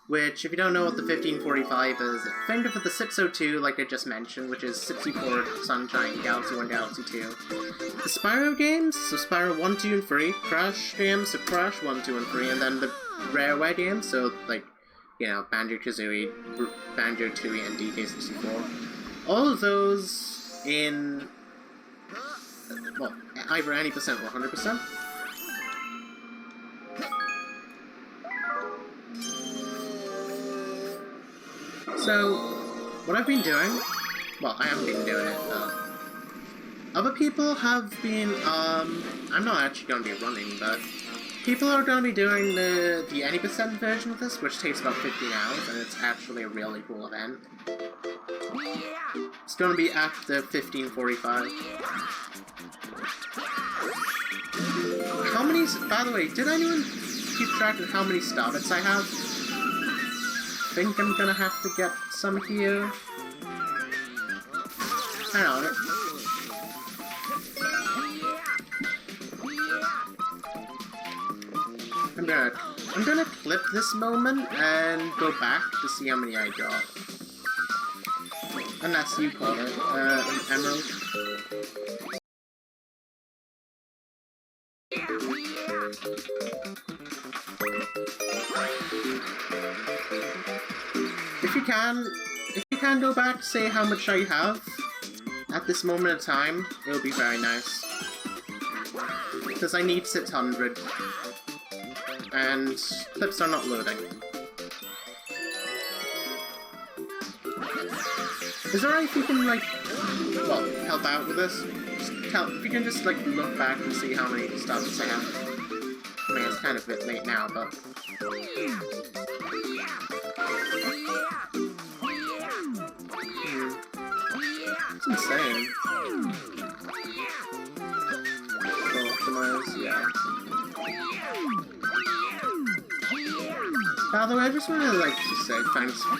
Which, if you don't know what the 1545 is, think of it the 602, like I just mentioned, which is 64 Sunshine, Galaxy 1, Galaxy 2. The Spyro games, so Spyro 1, 2, and 3, Crash games, so Crash 1, 2, and 3, and then the Rareware games, so like, you know, Banjo-Kazooie, Banjo-Tooie, and DK64. All of those in, well, either any % or 100%. So, what I've been doing, well, I haven't been doing it, other people have been, I'm not actually going to be running, but people are going to be doing the any % version of this, which takes about 15 hours, and it's actually a really cool event. It's going to be at the 1545. How many, by the way, did anyone keep track of how many Starbits I have? I think I'm gonna have to get some here. Hang on. I'm gonna I'm gonna clip this moment and go back to see how many I got. Unless you call it, an emerald. If you can go back, say how much I have at this moment in time, it would be very nice. Because I need 600. And clips are not loading. Is there if you can, like, well, help out with this? If you can just, like, look back and see how many stars I have. I mean, it's kind of a bit late now, but... It's insane. Well, optimize, yeah. By the way, I just wanted to, like, to say thanks for,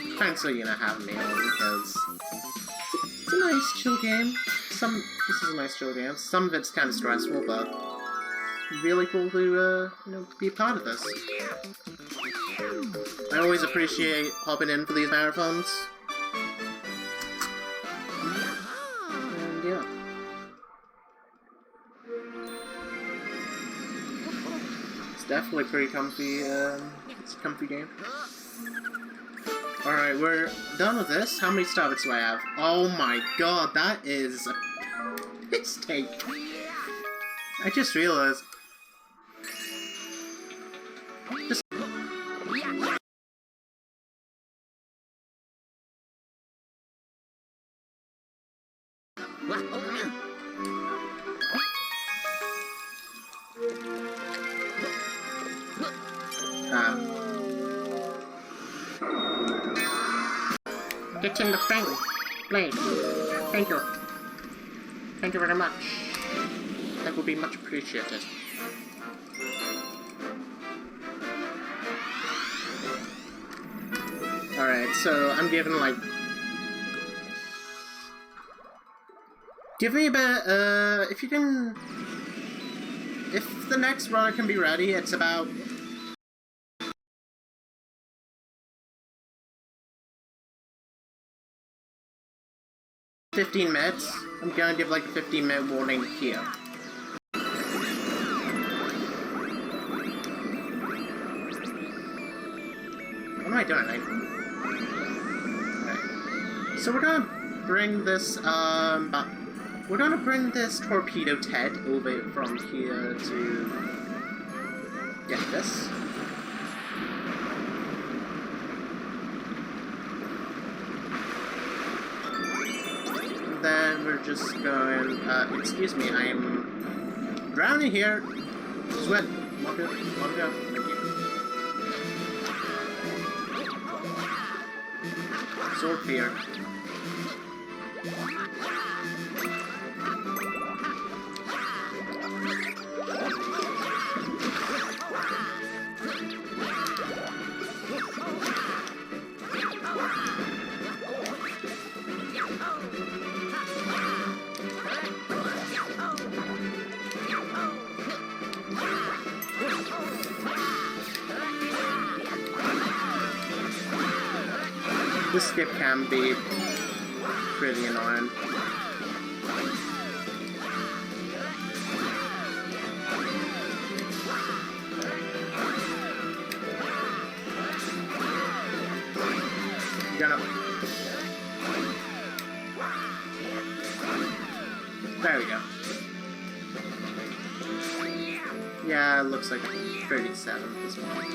having me on, because it's a nice, chill game. This is a nice, chill game. Some of it's kind of stressful, but really cool to, be a part of this. I always appreciate hopping in for these marathons. And, yeah. It's definitely pretty comfy, it's a comfy game. Alright, we're done with this. How many starbits do I have? Oh my god, that is a piss take. I just realized. Just get in the thing, please. Thank you. Thank you very much. That would be much appreciated. Alright, so I'm giving, like... Give me a bit, if you can... If the next runner can be ready, it's about... 15 minutes. I'm gonna give like a 15-minute warning here. What am I doing? Alright. So we're gonna bring this, we're gonna bring this torpedo Ted over from here to get this. Then we're just going, excuse me, I am drowning here. Sweat. Come on, go. Come on, go. Thank you. Sword fear. This skip can be pretty annoying. There we go. Yeah, it looks like 37 this one.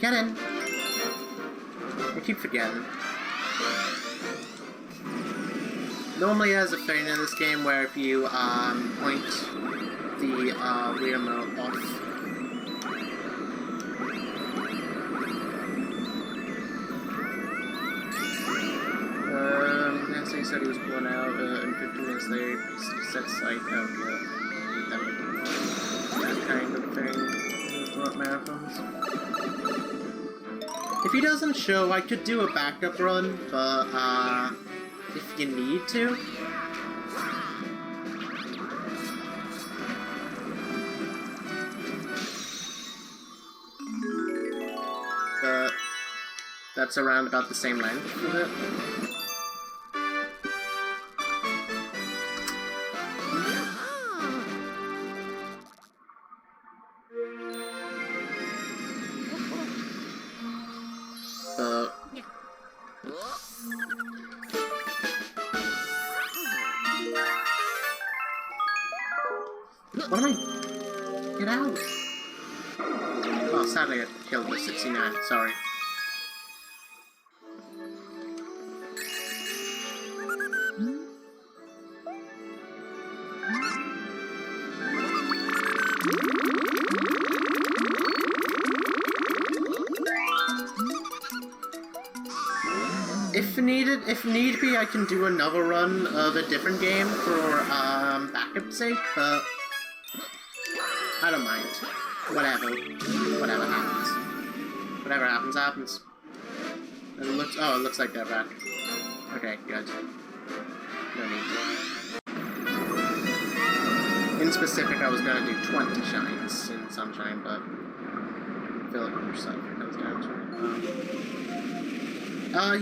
Get in! I keep forgetting. Normally there's a thing in this game where if you point the remote off, Nancy said he was blown out in 15 minutes later. He said psych out that kind of thing throughout marathons. If he doesn't show, I could do a backup run, but if you need to. But that's around about the same length of it. What am I? Get out! Oh, sadly I killed the 69, sorry. If need be, I can do another run of a different game for backup sake, but I don't mind. Whatever happens. Whatever happens, happens. And it looks like they're back. Okay, good. No need to. In specific, I was gonna do 20 shines in Sunshine, but I feel like we're set if it comes down to it.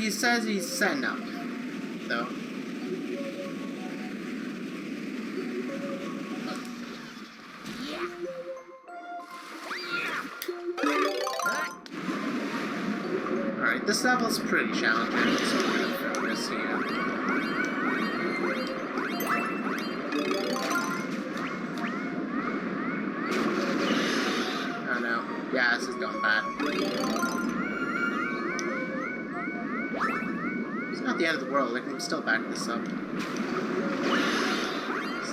He says he's setting up, though. Alright, this level's pretty challenging, so I'm gonna focus here. Oh no. Yeah, this is going bad. It's not the end of the world, I can still back this up.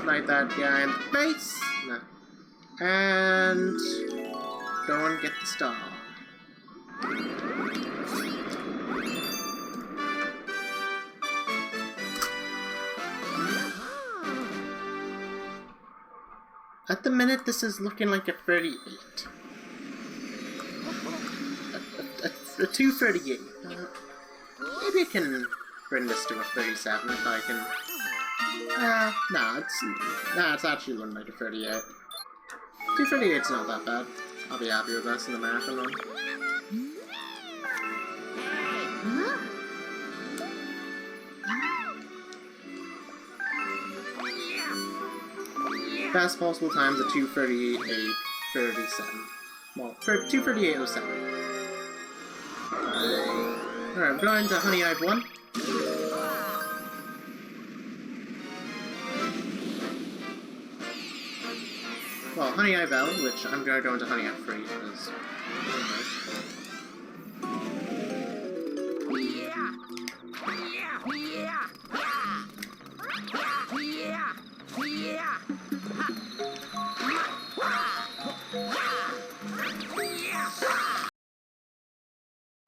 Snipe that guy in the face! No. And go and get the star. At the minute, this is looking like a 38. A 238. Maybe I can bring this to a 37 if I can. Nah, it's actually looking like a 38. 238's not that bad. I'll be happy with this in the marathon run. Fast possible times at 2:38:37. Well, 2:38:07. Alright, I'm going to Honey Hive 1. Well, Honey Hive L, which I'm going to go into Honey Hive 3 because.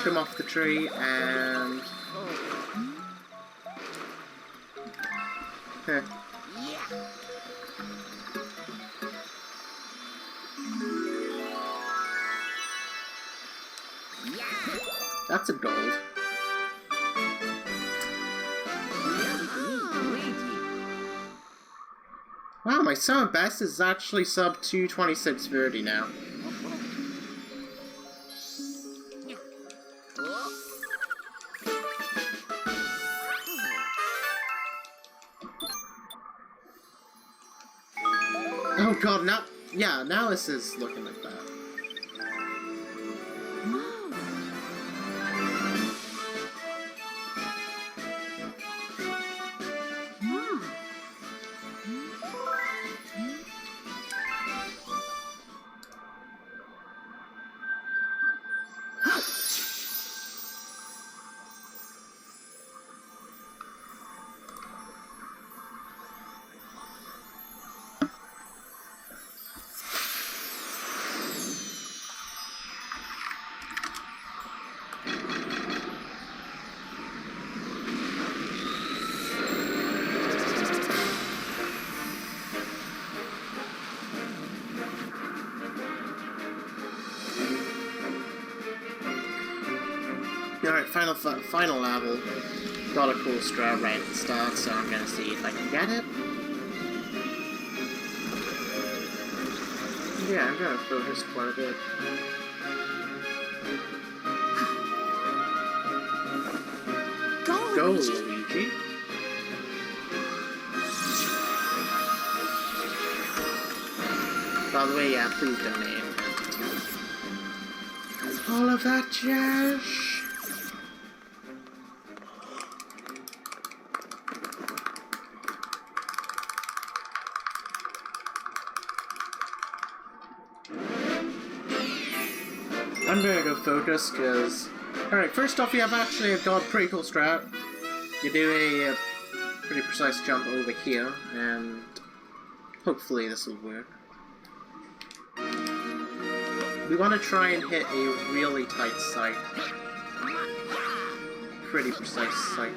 Him off the tree and that's a gold. Wow, my summer best is actually sub 226.30 now. Oh god, now this is looking like that. Alright, final level. Got a cool strat right at the start, so I'm gonna see if I can get it. Yeah, I'm gonna focus quite a bit. Go, Luigi! By the way, yeah, please donate. All of that jazz! I'm gonna go focus, because... Alright, first off, I've got a pretty cool strat. You do a pretty precise jump over here, and hopefully this will work. We want to try and hit a really tight sight. Pretty precise sight.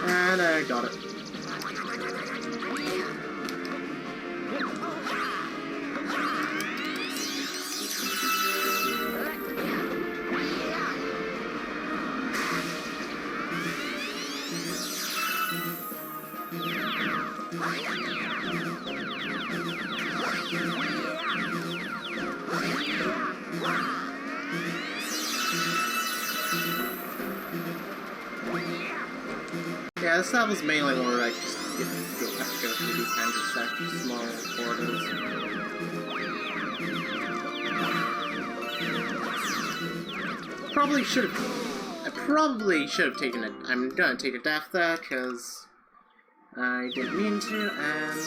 And I got it. Yeah, this level's mainly more like just you'll have to go through these kinds of small portals. I probably should have taken it. I'm gonna take a death there because I didn't mean to, and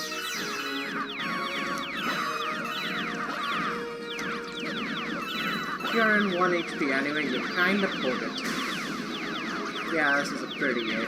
if you're in 1 HP anyway, you kinda pulled it. Yeah, this is a 38.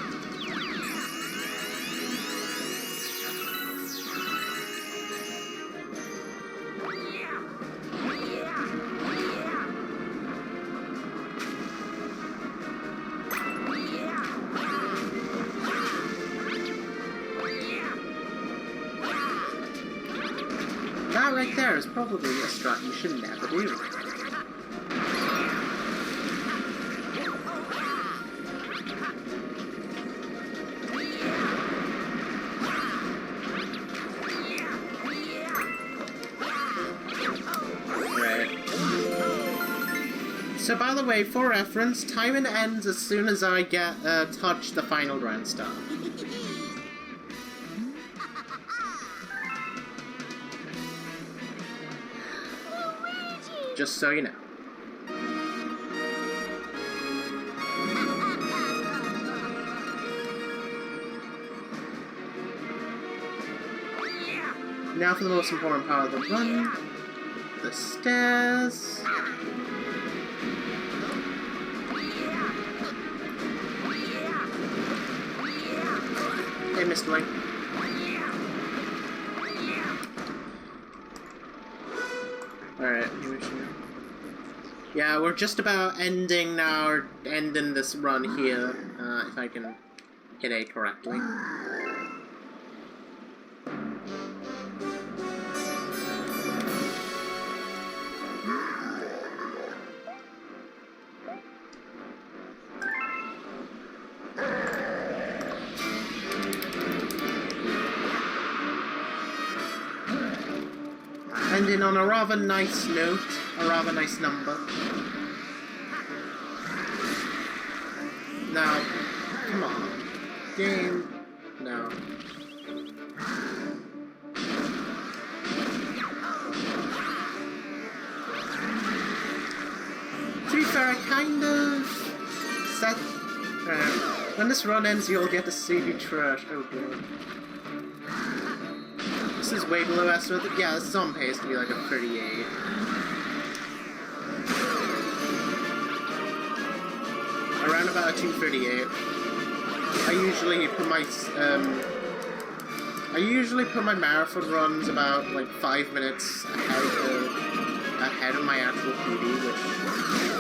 That right there is probably a strat you should never do. So by the way, for reference, timing ends as soon as I get touch the final grand star. Just so you know. Now for the most important part of the run. The stairs. Hey, Mr. Link. Alright, yeah, we're just about ending this run here, if I can hit A correctly. Ending on a rather nice note, a rather nice number. Now, come on. Game. No. To be fair, I kind of set... when this run ends, you'll get to see the trash. Oh, God. This is way below S, so yeah, this is on pace to be like a 38. Around about a 238. I usually put my marathon runs about like 5 minutes ahead of my actual PB, which,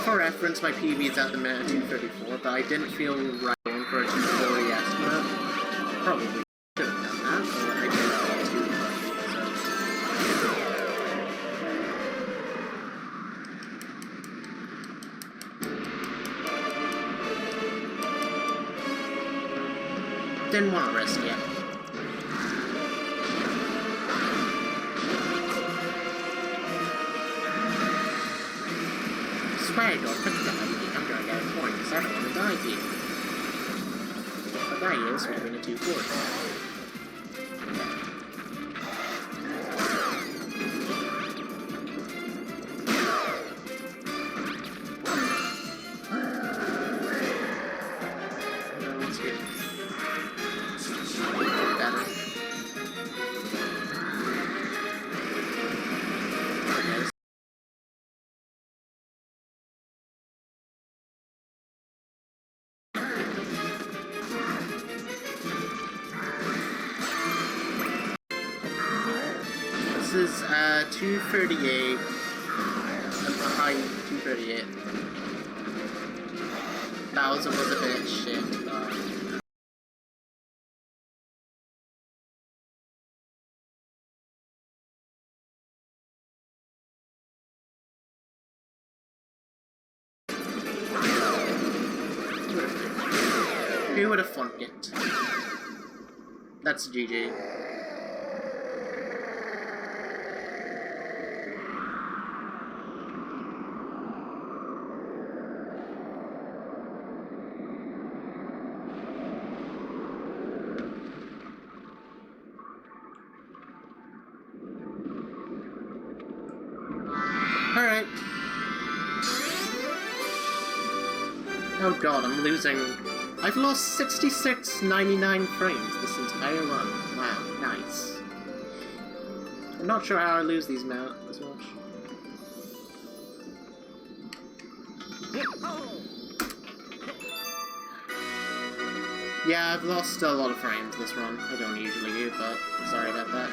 for reference, my PB is at the minute 234, but I didn't feel right going for a 240 estimate. Probably Didn't want to risk it. Swear, don't put that on me. I'm gonna get a point because I don't want to die here. But that is between the 2 forts. This is 238. I'm behind 238. That was a bit shit, but... Who would have funked it? That's GG. Alright. Oh god, I'm losing... I've lost 66.99 frames this entire run. Wow, nice. I'm not sure how I lose these this much. Yeah, I've lost a lot of frames this run. I don't usually do, but sorry about that.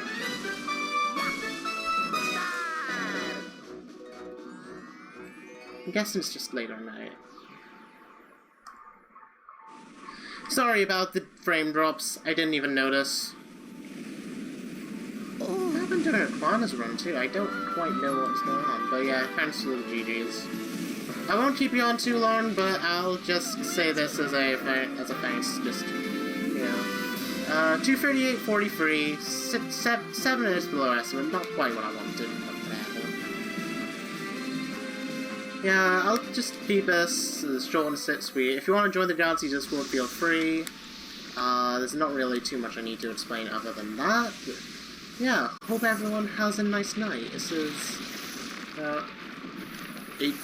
I'm guessing it's just later night. Sorry about the frame drops. I didn't even notice. Oh, what happened to Aquana's run too? I don't quite know what's going on. But yeah, thanks to the GG's. I won't keep you on too long, but I'll just say this as a thanks. Just, you know. 238.43, 7 minutes below estimate. Not quite what I wanted. Yeah, I'll just keep this short and sweet. If you want to join the Galaxy Discord, feel free. There's not really too much I need to explain other than that. But yeah, hope everyone has a nice night. This is 8:30.